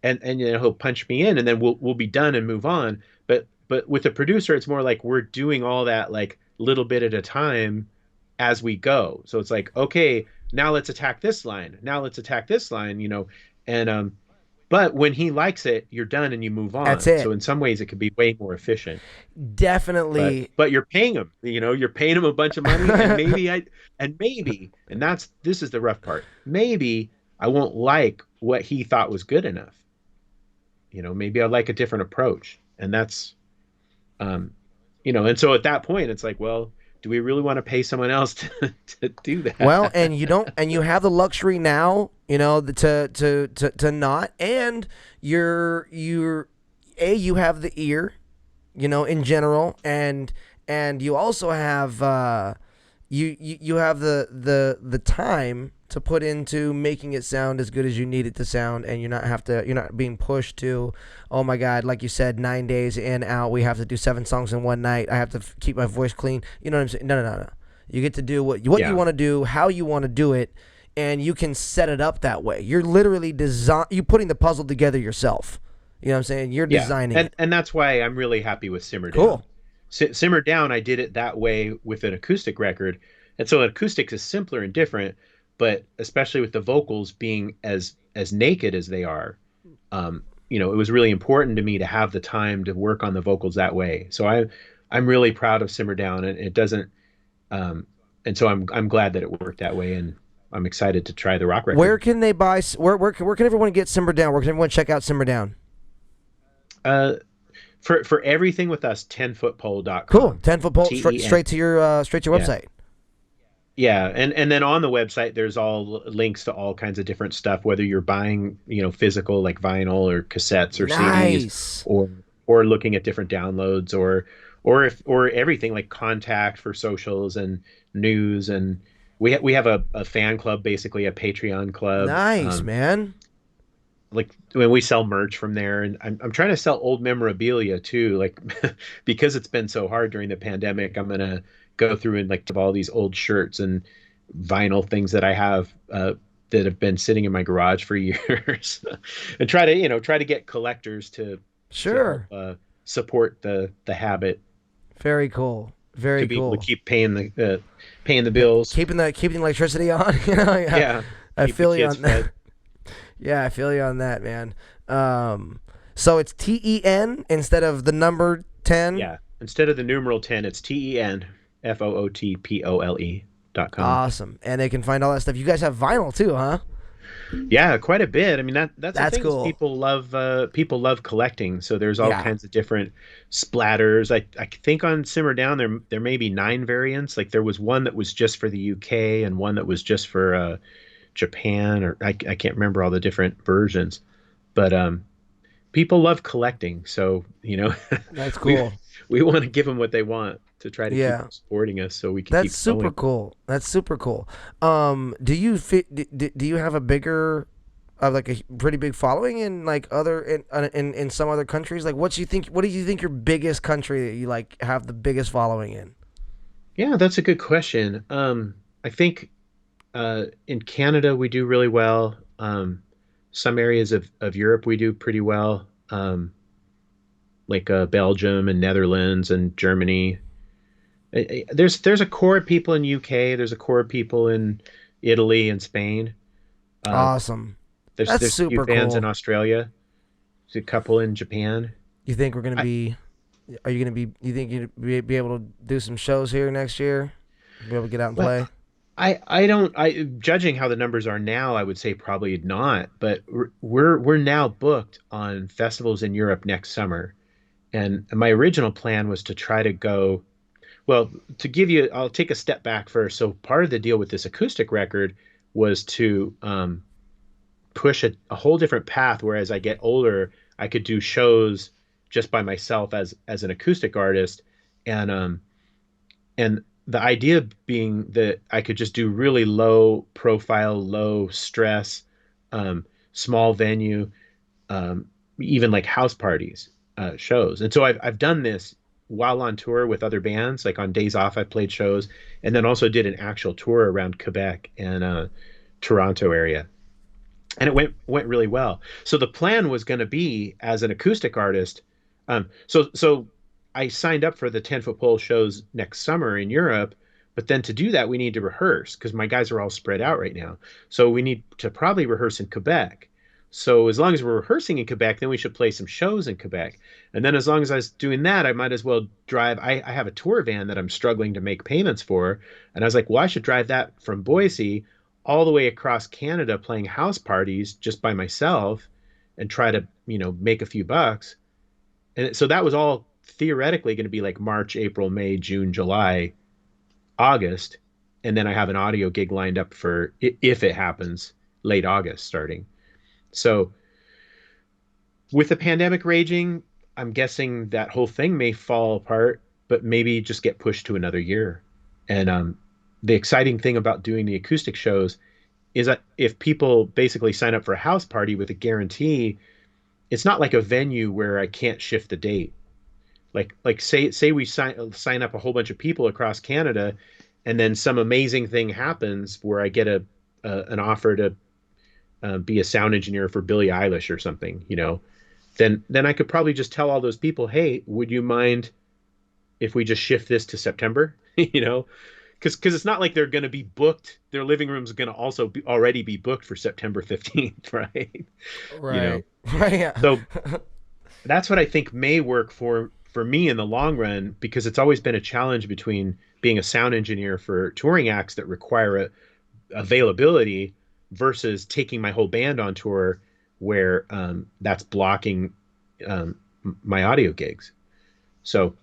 C: and he'll punch me in, and then we'll be done and move on. But with a producer, it's more like we're doing all that like little bit at a time as we go. So it's like, okay, now let's attack this line. Now let's attack this line, and but when he likes it, you're done and you move on.
B: That's it.
C: So in some ways it could be way more efficient.
B: Definitely.
C: But you're paying him, you're paying him a bunch of money, and maybe, this is the rough part. Maybe I won't like what he thought was good enough. Maybe I like a different approach. And that's, and so at that point it's like, well, do we really want to pay someone else to do that?
B: Well, and you have the luxury now, to not, and you have the ear, in general, and you also have you have the time to put into making it sound as good as you need it to sound, and you're not being pushed to, oh my God, like you said, 9 days in, out, we have to do 7 songs in one night, I have to keep my voice clean. You know what I'm saying? No. You get to do what you want to do, how you want to do it, and you can set it up that way. You're literally you're putting the puzzle together yourself. You know what I'm saying? You're designing it.
C: And that's why I'm really happy with Simmer Down.
B: Cool.
C: Simmer Down, I did it that way with an acoustic record. And so acoustics is simpler and different, but especially with the vocals being as naked as they are, it was really important to me to have the time to work on the vocals that way. So I'm really proud of Simmer Down, and it doesn't, and so I'm glad that it worked that way, and I'm excited to try the rock record.
B: Where can they buy? Where can everyone get Simmer Down? Where can everyone check out Simmer Down?
C: For everything with us, 10footpole.com.
B: Cool. 10-foot pole straight to your website.
C: Yeah, and then on the website there's all links to all kinds of different stuff, whether you're buying, physical like vinyl or cassettes or CDs, or looking at different downloads, or everything like contact for socials and news, and we have a fan club, basically a Patreon club.
B: Nice, man.
C: Like when we sell merch from there, and I'm trying to sell old memorabilia too, like because it's been so hard during the pandemic. I'm gonna go through and like all these old shirts and vinyl things that I have that have been sitting in my garage for years, and try to get collectors to support the habit.
B: Very cool. Very
C: to be
B: cool.
C: able to keep paying the bills,
B: keeping the electricity on. I feel you on that. Yeah, I feel you on that, man. So it's TEN instead of the number 10.
C: Yeah. Instead of the numeral 10, it's TENFOOTPOLE.com.
B: Awesome. And they can find all that stuff. You guys have vinyl too, huh?
C: Yeah, quite a bit. I mean, that's the
B: That's
C: thing is
B: cool.
C: people love collecting. So there's all
B: Yeah.
C: kinds of different splatters. I think on Simmer Down there may be 9 variants. Like there was one that was just for the UK and one that was just for Japan, or I can't remember all the different versions. But people love collecting, so
B: That's
C: we
B: cool.
C: we want to give them what they want to try to
B: Yeah.
C: keep supporting us, so we can
B: That's
C: keep
B: super
C: going.
B: cool. That's super cool. Do you do you have a bigger, like a pretty big following in like other in some other countries? Like, what do you think your biggest country that you like have the biggest following in?
C: Yeah, that's a good question. I think in Canada we do really well. Some areas of Europe we do pretty well, like Belgium and Netherlands and Germany. There's a core of people in UK. There's a core of people in Italy and Spain. Uh,
B: Awesome.
C: there's
B: That's
C: there's a few
B: super
C: fans in
B: cool.
C: Australia. There's a couple in Japan.
B: You think we're gonna
C: I,
B: be? Are you gonna be? You think you'd be able to do some shows here next year? Be able to get out and
C: well,
B: play?
C: I don't I judging how the numbers are now, I would say probably not. But we're now booked on festivals in Europe next summer, and my original plan was to try to go. Well, to give you, I'll take a step back first. So part of the deal with this acoustic record was to push a whole different path. Where as I get older, I could do shows just by myself as an acoustic artist, and and the idea being that I could just do really low profile, low stress, small venue, um, even like house parties, shows. And so I've done this while on tour with other bands. Like on days off, I played shows, and then also did an actual tour around Quebec and Toronto area, and it went really well. So the plan was going to be as an acoustic artist. So I signed up for the 10-foot pole shows next summer in Europe, but then to do that we need to rehearse because my guys are all spread out right now. So we need to probably rehearse in Quebec. So as long as we're rehearsing in Quebec, then we should play some shows in Quebec. And then as long as I was doing that, I might as well drive. I have a tour van that I'm struggling to make payments for. And I was like, well, I should drive that from Boise all the way across Canada playing house parties just by myself and try to, make a few bucks. And so that was all theoretically going to be like March, April, May, June, July, August. And then I have an audio gig lined up for, if it happens, late August starting. So with the pandemic raging, I'm guessing that whole thing may fall apart, but maybe just get pushed to another year. And the exciting thing about doing the acoustic shows is that if people basically sign up for a house party with a guarantee, it's not like a venue where I can't shift the date. Like say we sign up a whole bunch of people across Canada, and then some amazing thing happens where I get an offer to be a sound engineer for Billie Eilish or something, then I could probably just tell all those people, hey, would you mind if we just shift this to September? Because it's not like they're going to be booked. Their living room's going to also already be booked for September 15th, right?
B: Right. Right. Yeah.
C: So that's what I think may work for me in the long run, because it's always been a challenge between being a sound engineer for touring acts that require availability versus taking my whole band on tour where that's blocking my audio gigs. So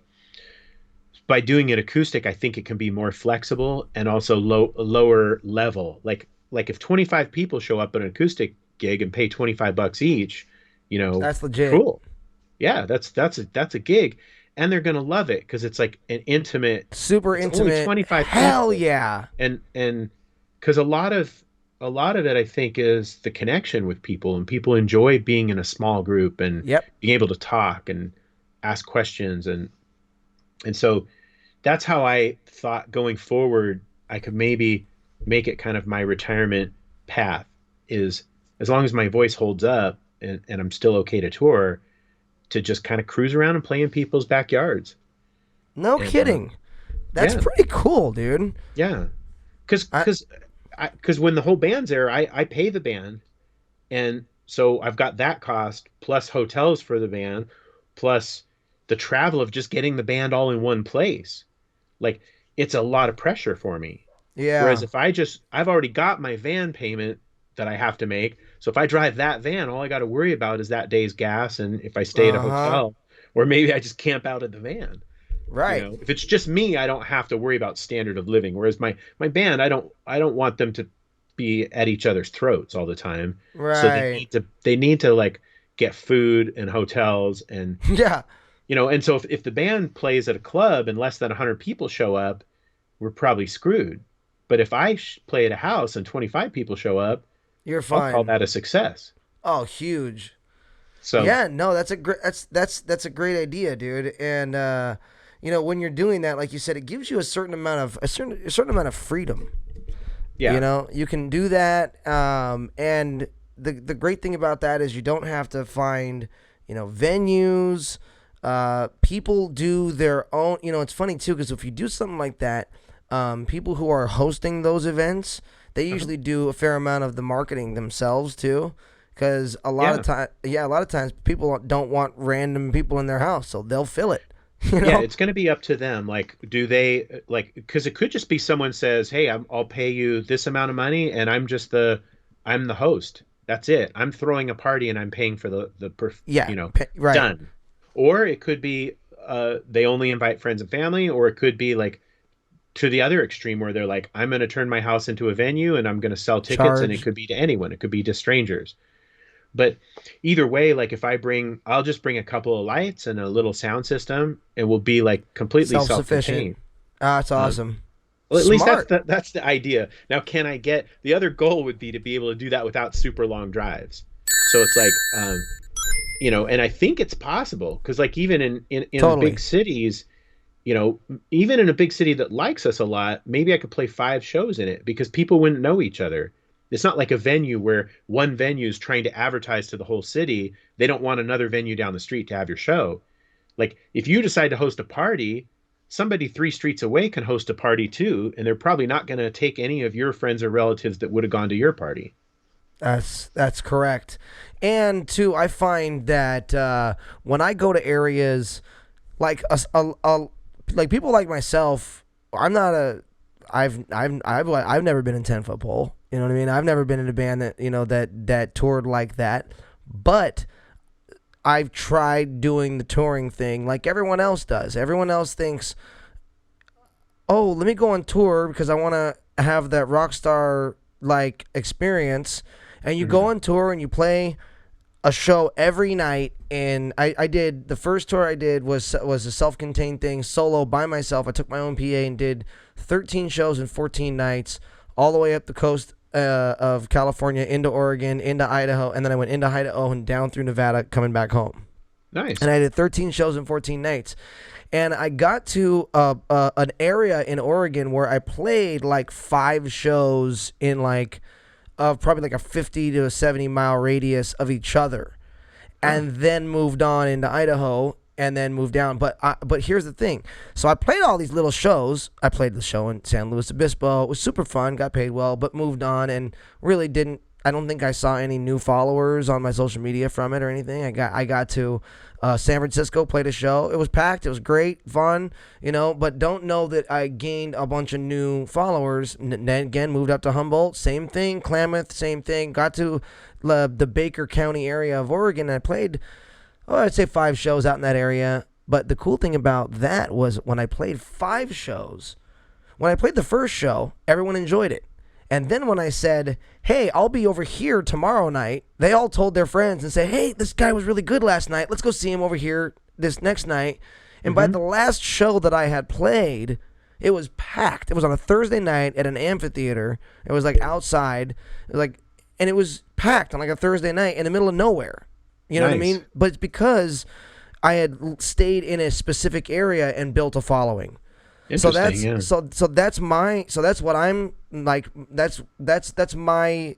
C: by doing it acoustic, I think it can be more flexible and also lower level. Like if 25 people show up at an acoustic gig and pay $25 each,
B: That's legit.
C: cool. Yeah, that's a gig, and they're gonna love it because it's like an intimate,
B: Super
C: it's only
B: intimate.
C: 25
B: Hell
C: people.
B: yeah.
C: And because a lot of it I think is the connection with people, and people enjoy being in a small group and
B: Yep.
C: being able to talk and ask questions, and so that's how I thought going forward I could maybe make it kind of my retirement path, is as long as my voice holds up and I'm still okay to tour, to just kind of cruise around and play in people's backyards.
B: No
C: And
B: kidding. That's
C: yeah,
B: pretty cool, dude.
C: yeah, because
B: I,
C: because when the whole band's there, I pay the band, and So I've got that cost plus hotels for the band, plus the travel of just getting the band all in one place. Like it's a lot of pressure for me. Whereas
B: Yeah.
C: if I've already got my van payment that I have to make. So if I drive that van, all I got to worry about is that day's gas and if I stay at a
B: Uh-huh.
C: hotel, or maybe I just camp out at the van.
B: Right.
C: If it's just me, I don't have to worry about standard of living. Whereas my band, I don't want them to be at each other's throats all the time. So
B: Right.
C: they need to like get food and hotels and
B: Yeah.
C: and so if the band plays at a club and less than 100 people show up, we're probably screwed. But if I play at a house and 25 people show up,
B: You're
C: I'll call
B: fine.
C: that a success.
B: Oh, huge.
C: So
B: Yeah, no, that's a great that's a great idea, dude. And when you're doing that, like you said, it gives you a certain amount of a certain amount of freedom.
C: yeah,
B: You can do that, and the great thing about that is you don't have to find venues. People do their own. It's funny too because if you do something like that, people who are hosting those events, they
C: uh-huh.
B: usually do a fair amount of the marketing themselves too. Because
C: Yeah.
B: a lot of times people don't want random people in their house, so they'll fill it. You
C: Yeah,
B: know,
C: it's going to be up to them. Like, do they like? Because it could just be someone says, "Hey, I'll pay you this amount of money, and I'm the host. That's it. I'm throwing a party, and I'm paying for
B: yeah, right.
C: done." Or it could be they only invite friends and family, or it could be like to the other extreme where they're like, "I'm going to turn my house into a venue, and I'm going to sell tickets, and it
B: Charge
C: could be to anyone. It could be to strangers." But either way, like if I'll just bring a couple of lights and a little sound system, and we'll be like completely
B: self sufficient.
C: self-contained.
B: Ah, it's
C: Um,
B: awesome.
C: well, at least
B: Smart.
C: that's the idea. Now, can I get the other goal would be to be able to do that without super long drives. So it's like, and I think it's possible because like even in the big
B: Totally.
C: cities, even in a big city that likes us a lot, maybe I could play 5 shows in it because people wouldn't know each other. It's not like a venue where one venue is trying to advertise to the whole city. They don't want another venue down the street to have your show. Like if you decide to host a party, somebody 3 streets away can host a party too, and they're probably not going to take any of your friends or relatives that would have gone to your party.
B: That's correct. And two, I find that when I go to areas like like people like myself, I'm not a I've never been in 10-foot pole. You know what I mean? I've never been in a band that that toured like that. But I've tried doing the touring thing like everyone else does. Everyone else thinks, "Oh, let me go on tour because I want to have that rock star like experience." And you go
C: Mhm.
B: on tour and you play a show every night. And I did the first tour I did was a self-contained thing, solo by myself. I took my own PA and did 13 shows in 14 nights, all the way up the coast of California into Oregon, into Idaho, and then I went into Idaho and down through Nevada, coming back home.
C: Nice.
B: And I did 13 shows in 14 nights. And I got to an area in Oregon where I played like 5 shows in like probably like a 50 to a 70-mile radius of each other,
C: Huh.
B: and then moved on into Idaho and then moved down. But here's the thing. So I played all these little shows. I played the show in San Luis Obispo. It was super fun, got paid well, but moved on and really didn't. I don't think I saw any new followers on my social media from it or anything. I got to San Francisco, played a show. It was packed. It was great, fun, but don't know that I gained a bunch of new followers. Then again, moved up to Humboldt, same thing. Klamath, same thing. Got to the Baker County area of Oregon. And I played, I'd say 5 shows out in that area. But the cool thing about that was when I played 5 shows, when I played the first show, everyone enjoyed it. And then when I said, "Hey, I'll be over here tomorrow night," they all told their friends and said, "Hey, this guy was really good last night. Let's go see him over here this next night." And by
C: Hmm.
B: the last show that I had played, it was packed. It was on a Thursday night at an amphitheater. It was like outside, and it was packed on like a Thursday night in the middle of nowhere. You know what I
C: Nice.
B: mean? But it's because I had stayed in a specific area and built a following. So
C: Interesting. Yeah.
B: that's what I'm like. That's my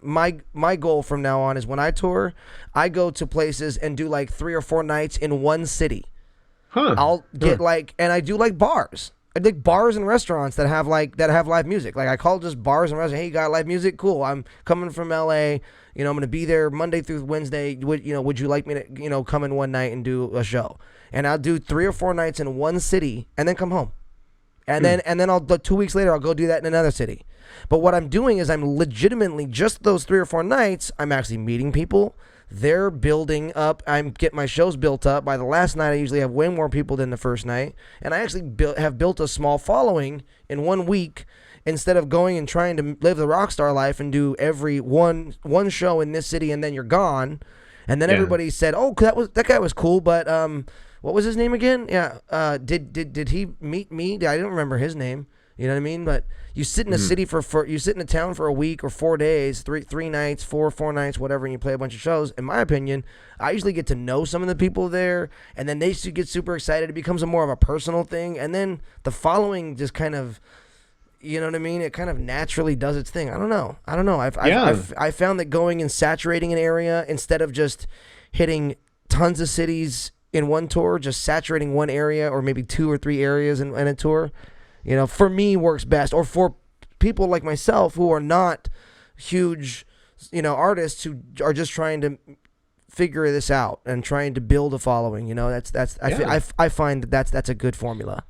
B: my goal from now on is when I tour, I go to places and do like 3 or 4 nights in one city.
C: Huh.
B: I'll get
C: Huh.
B: like, and I do like bars. like bars and restaurants that have live music. Like I call just bars and restaurants. Hey, you got live music? Cool. I'm coming from LA. I'm going to be there Monday through Wednesday. Would you like me to, come in one night and do a show? And I'll do 3 or 4 nights in one city and then come home. And then I'll 2 weeks later I'll go do that in another city. But what I'm doing is I'm legitimately just those 3 or 4 nights I'm actually meeting people. They're building up. I'm getting my shows built up. By the last night I usually have way more people than the first night, and I actually have built a small following in 1 week instead of going and trying to live the rock star life and do every one show in this city and then you're gone. And then everybody said, "Oh, that guy was cool, but what was his name again? Yeah. Did he meet me? I don't remember his name. You know what I mean? But you sit in a city you sit in a town for a week or 4 days, three nights, four nights, whatever, and you play a bunch of shows. In my opinion, I usually get to know some of the people there, and then they get super excited. It becomes more of a personal thing, and then the following just kind of, you know what I mean? It kind of naturally does its thing. I don't know. I found that going and saturating an area instead of just hitting tons of cities in one tour, just saturating one area or maybe 2 or 3 areas in a tour, for me works best. Or for people like myself who are not huge, artists who are just trying to figure this out and trying to build a following. I find that's a good formula.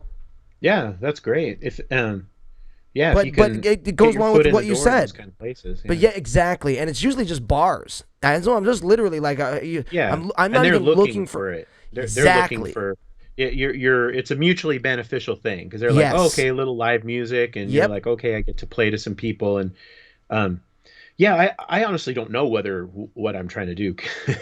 C: Yeah, that's great. If
B: but it goes along with what you said.
C: Kind of places,
B: But yeah, exactly, and it's usually just bars. And so I'm just literally like, I'm not even looking for
C: it. They're
B: exactly.
C: looking for. It's a mutually beneficial thing because they're like, okay, a little live music, and you're like, okay, I get to play to some people, and I honestly don't know whether what I'm trying to do.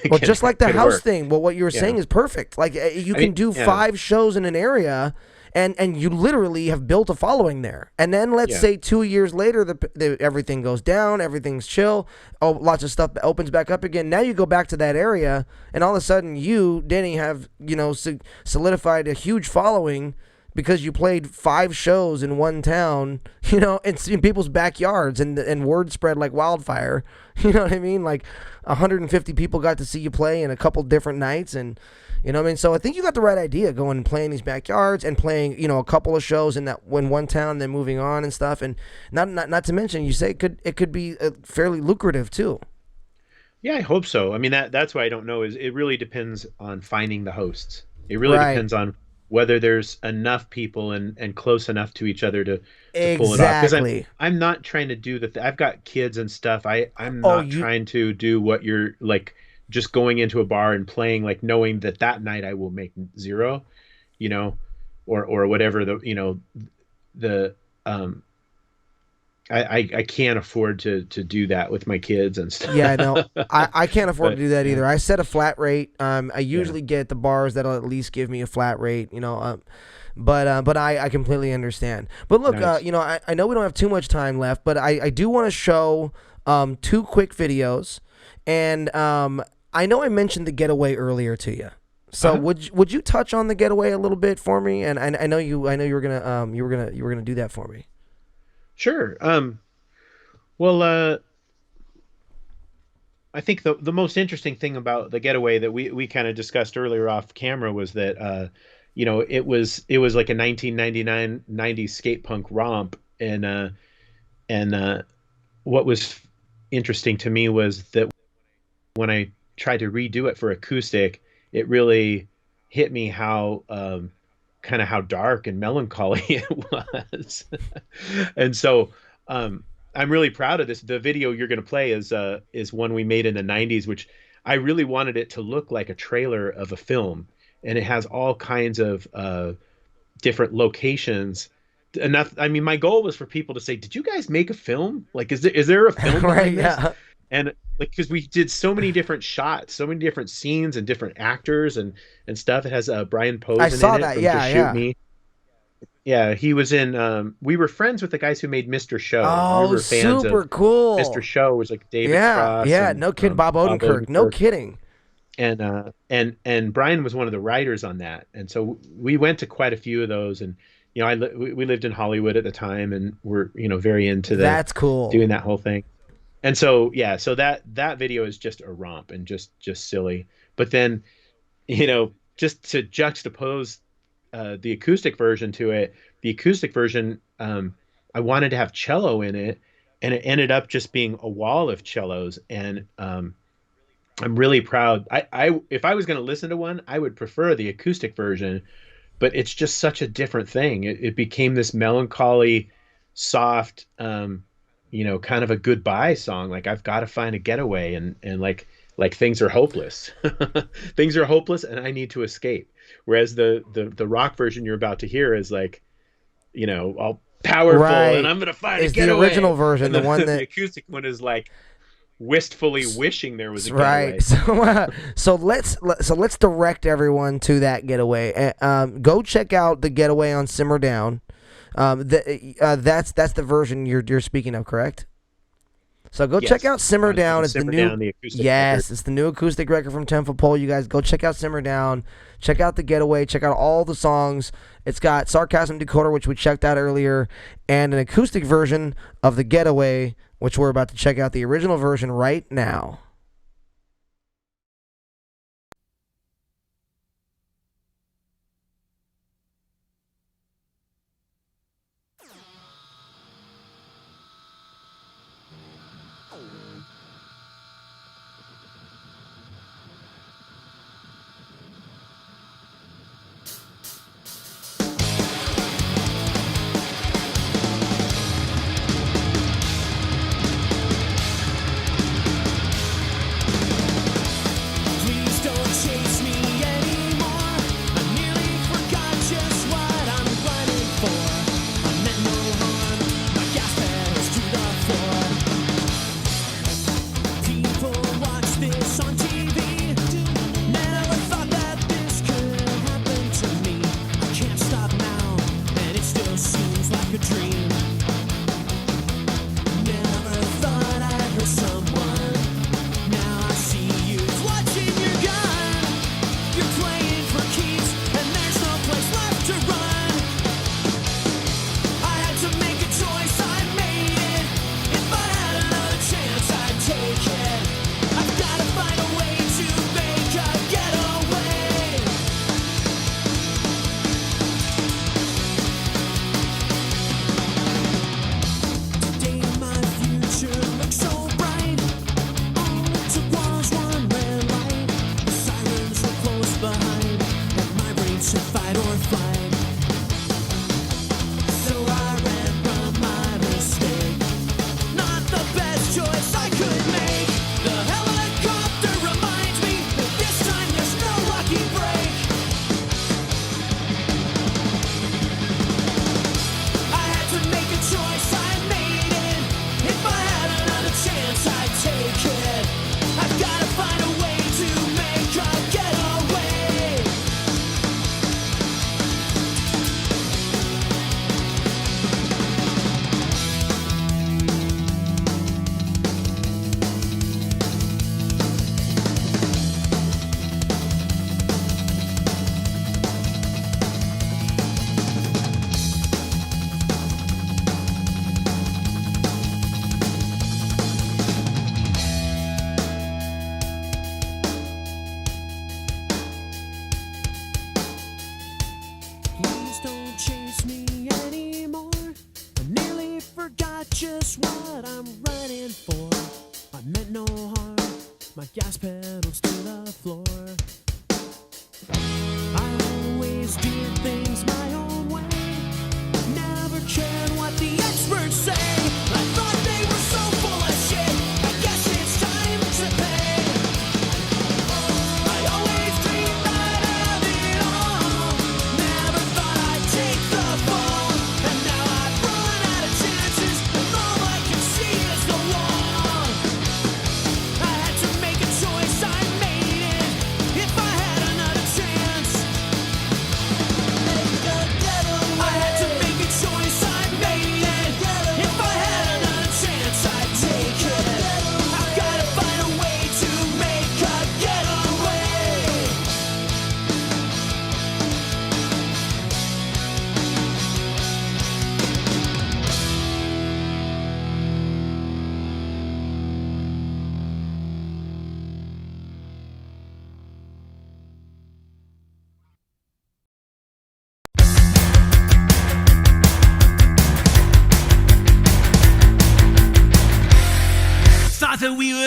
B: Well, just like the house thing. Well, what you were saying is perfect. Like you can do 5 shows in an area. And you literally have built a following there. And then let's say 2 years later, everything goes down, everything's chill. Oh, lots of stuff opens back up again. Now you go back to that area, and all of a sudden you, Denny, have solidified a huge following because you played 5 shows in one town, in people's backyards, and word spread like wildfire. You know what I mean? Like 150 people got to see you play in a couple different nights, and you know what I mean? So I think you got the right idea going and playing these backyards and playing, a couple of shows in one town, then moving on and stuff. And not to mention, you say it could be fairly lucrative too.
C: Yeah, I hope so. I mean, that's why I don't know is it really depends on finding the hosts. It really depends on whether there's enough people and close enough to each other to pull it off. Because I'm not trying to do I've got kids and stuff. I'm not trying to do what you're like. Just going into a bar and playing, like knowing that night I will make 0, or whatever I can't afford to do that with my kids and stuff.
B: Yeah, no, I can't afford to do that either. I set a flat rate. I usually get the bars that'll at least give me a flat rate, but I completely understand. But look,
C: nice.
B: I know we don't have too much time left, but I do want to show 2 quick videos, and I know I mentioned the Getaway earlier to you. So would you touch on the Getaway a little bit for me? And I know you were gonna do that for me.
C: Sure. Well, I think the most interesting thing about the Getaway that we kind of discussed earlier off camera was that it was like a 1999 90s skate punk romp, and what was interesting to me was that when I tried to redo it for acoustic, it really hit me how kind of how dark and melancholy it was. And so I'm really proud of this. The video you're going to play is one we made in the 90s, which I really wanted it to look like a trailer of a film, and it has all kinds of different locations. Enough. I mean, my goal was for people to say, "Did you guys make a film? Like, is there a film?"
B: Right? Yeah.
C: And like, because we did so many different shots, so many different scenes and different actors and stuff. It has Brian Posen
B: I saw
C: in
B: that.
C: it from
B: Yeah,
C: Just Shoot Me. Yeah, he was in. We were friends with the guys who made Mr. Show.
B: Oh,
C: we were fans
B: super
C: of
B: cool.
C: Mr. Show was like David Cross.
B: Yeah,
C: and,
B: no kidding. Bob Odenkirk. No kidding.
C: And Brian was one of the writers on that, and so we went to quite a few of those, and we lived in Hollywood at the time, and we're very into
B: that's cool
C: doing that whole thing. And so so that video is just a romp and just silly, but then just to juxtapose the acoustic version to it. The acoustic version, I wanted to have cello in it, and it ended up just being a wall of cellos. And I'm really proud. I if I was going to listen to one, I would prefer the acoustic version, but it's just such a different thing. It became this melancholy, soft, kind of a goodbye song. Like I've got to find a getaway, and like things are hopeless. Things are hopeless, and I need to escape. Whereas the rock version you're about to hear is like, all powerful,
B: Right.
C: and I'm gonna find
B: It's
C: a getaway.
B: the original version,
C: And
B: the one
C: the
B: that
C: acoustic one is like wistfully wishing there was a
B: right.
C: getaway.
B: So let's direct everyone to that getaway. Go check out the getaway on Simmer Down. That's the version you're speaking of, correct? So go
C: Yes.
B: check out Simmer Down. It's
C: Simmer
B: the new
C: Down, the acoustic
B: yes,
C: record.
B: it's the new acoustic record from 10 Foot Pole. You guys go check out Simmer Down. Check out the getaway. Check out all the songs. It's got Sarcasm Decoder, which we checked out earlier, and an acoustic version of the getaway, which we're about to check out the original version right now.
D: Please don't chase me anymore. I nearly forgot just what I'm running for. I meant no harm. My gas pedals to the floor. People watch this on TV. Never thought that this could happen to me. I can't stop now, and it still seems like a dream. Never thought I'd hurt someone. Now I see you clutching your gun. You're playing for keeps, and there's no place left to run. I had to make a choice, I made it. If I had another chance, I'd take it. I've got to find a way to make a getaway. Today my future looks so bright. All it took was one red light. The sirens were close behind, and my brain said fight or flight. So I ran from my mistake. Not the best choice I could make. The helicopter reminds me that this time there's no lucky break. I had to make a choice, I made it. If I had another chance, I'd take it. I've got to find a way to make a getaway. Please don't chase me anymore. I nearly forgot just what I'm running for. I meant no harm. My gas pedals to the floor. I always did things my own way. Never cared what the experts say. I thought they were so full of shit. I guess it's time to pay. I always dreamed I'd have it all. Never thought I'd take the fall. And now I've run out of chances, and all I can see is the wall. I had to make a choice, I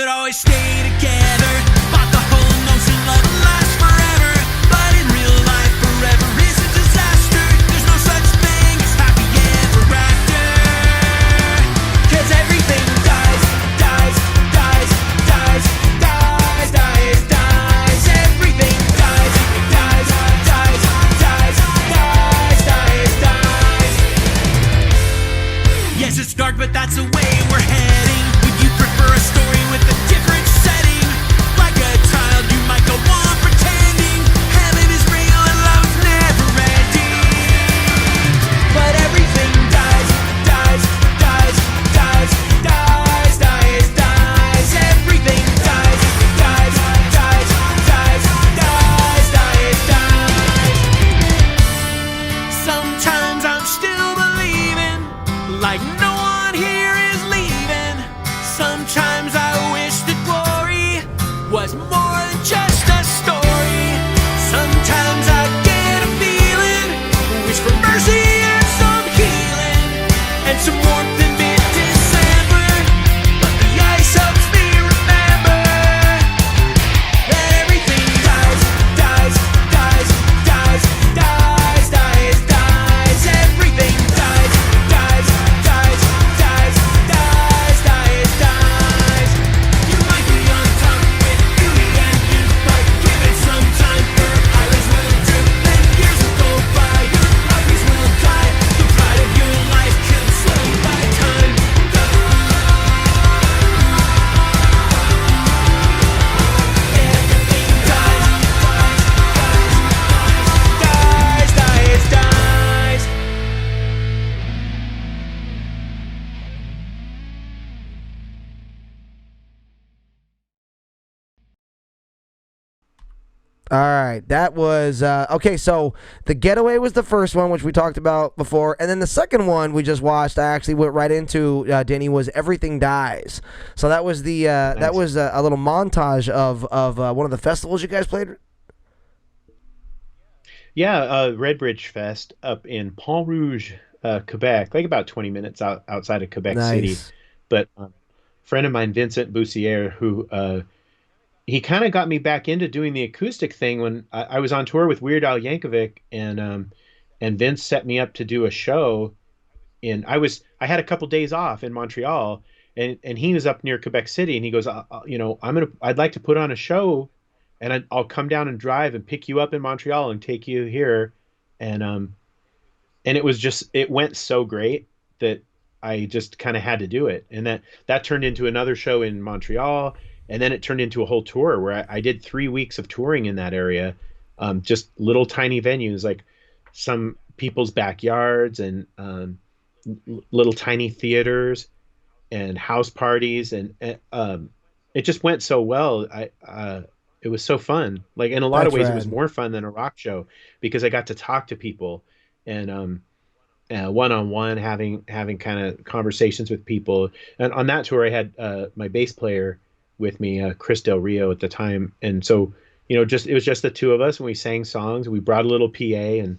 D: would always stay together. Bought the whole notion love lasts forever. But in real life, forever is a disaster. There's no such thing as happy ever after. 'Cause everything dies, dies, dies, dies, dies, dies, dies. Everything dies, dies, dies, dies, dies, dies, dies. Yes, it's dark, but that's the way we're heading. Would you prefer a story with a different setting? Like a child, you might go on pretending heaven is real and love's never ending. But everything dies, dies, dies, dies, dies, dies, dies. Everything dies, dies, dies, dies, dies, dies, dies. Sometimes I'm still believing, like no one here is leaving. Sometimes I wish that glory was more than just a story. Sometimes I get a feeling, wish for mercy and some healing, and some warmth in mid-December. But the ice helps me remember that everything dies, dies, dies, dies, dies, dies, dies. Everything dies, dies, dies, dies, dies, dies, dies. You might be on top with beauty and youth, but give it some time. Your eyelids will drip and years will go by. Your puppies will die. The pride of your life killed slowly by time. Everything dies, dies, dies, dies.
B: All right, that was okay. So The Getaway was the first one, which we talked about before, and then the second one we just watched. I actually went right into Denny, was Everything Dies. So that was the that was a little montage of one of the festivals you guys played.
C: Yeah, Red Bridge Fest up in Pont Rouge, Quebec, like about 20 minutes outside of Quebec City.
B: Nice.
C: But a friend of mine, Vincent Boussier, who he kind of got me back into doing the acoustic thing when I was on tour with Weird Al Yankovic, and Vince set me up to do a show. I had a couple days off in Montreal, and he was up near Quebec City, and he goes, I'd like to put on a show, and I'll come down and drive and pick you up in Montreal and take you here, and it went so great that I just kind of had to do it, and that turned into another show in Montreal. And then it turned into a whole tour where I did 3 weeks of touring in that area, just little tiny venues, like some people's backyards and little tiny theaters and house parties, and it just went so well. It was so fun. Like in a lot of
B: That's
C: ways, it was
B: rad.
C: more fun than a rock show because I got to talk to people and one-on-one, having kind of conversations with people. And on that tour, I had my bass player with me, Chris Del Rio at the time, and so it was just the two of us, and we sang songs. We brought a little PA, and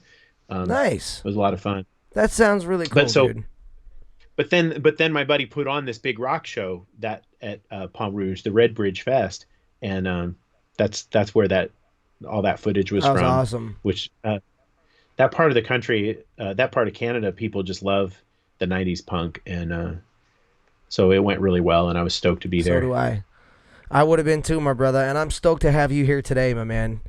B: Nice.
C: it was a lot of fun.
B: That sounds really cool,
C: But so,
B: dude.
C: but then my buddy put on this big rock show that at Pont Rouge, the Red Bridge Fest, and that's where all that footage was
B: That was
C: from.
B: awesome.
C: Which that part of the country, that part of Canada, people just love the '90s punk, and so it went really well, and I was stoked to be
B: So
C: there.
B: do I. I would have been too, my brother, and I'm stoked to have you here today, my man.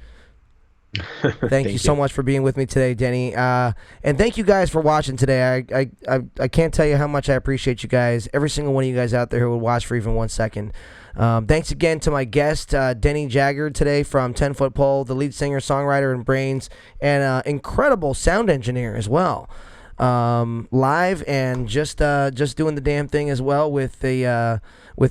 B: Thank you so much for being with me today, Denny. And thank you guys for watching today. I can't tell you how much I appreciate you guys, every single one of you guys out there who would watch for even 1 second. Thanks again to my guest, Denny Jagard, today from 10 Foot Pole, the lead singer, songwriter, and brains, and incredible sound engineer as well. Live and just doing the damn thing as well with the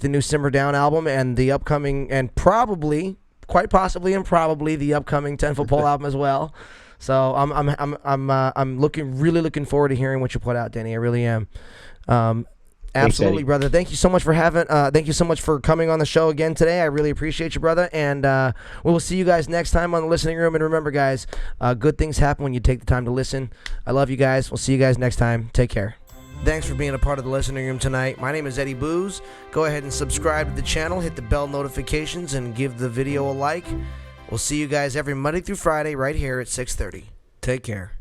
B: new Simmer Down album and the upcoming, and quite possibly the upcoming 10 Foot Pole album as well. So I'm really looking forward to hearing what you put out, Denny. I really am. Absolutely,
C: Eddie.
B: brother. Thank you so much for thank you so much for coming on the show again today. I really appreciate you, brother. And we will see you guys next time on the listening room. And remember, guys, good things happen when you take the time to listen. I love you guys. We'll see you guys next time. Take care. Thanks for being a part of the listening room tonight. My name is Eddie Booze. Go ahead and subscribe to the channel, hit the bell notifications, and give the video a like. We'll see you guys every Monday through Friday right here at 6:30. Take care.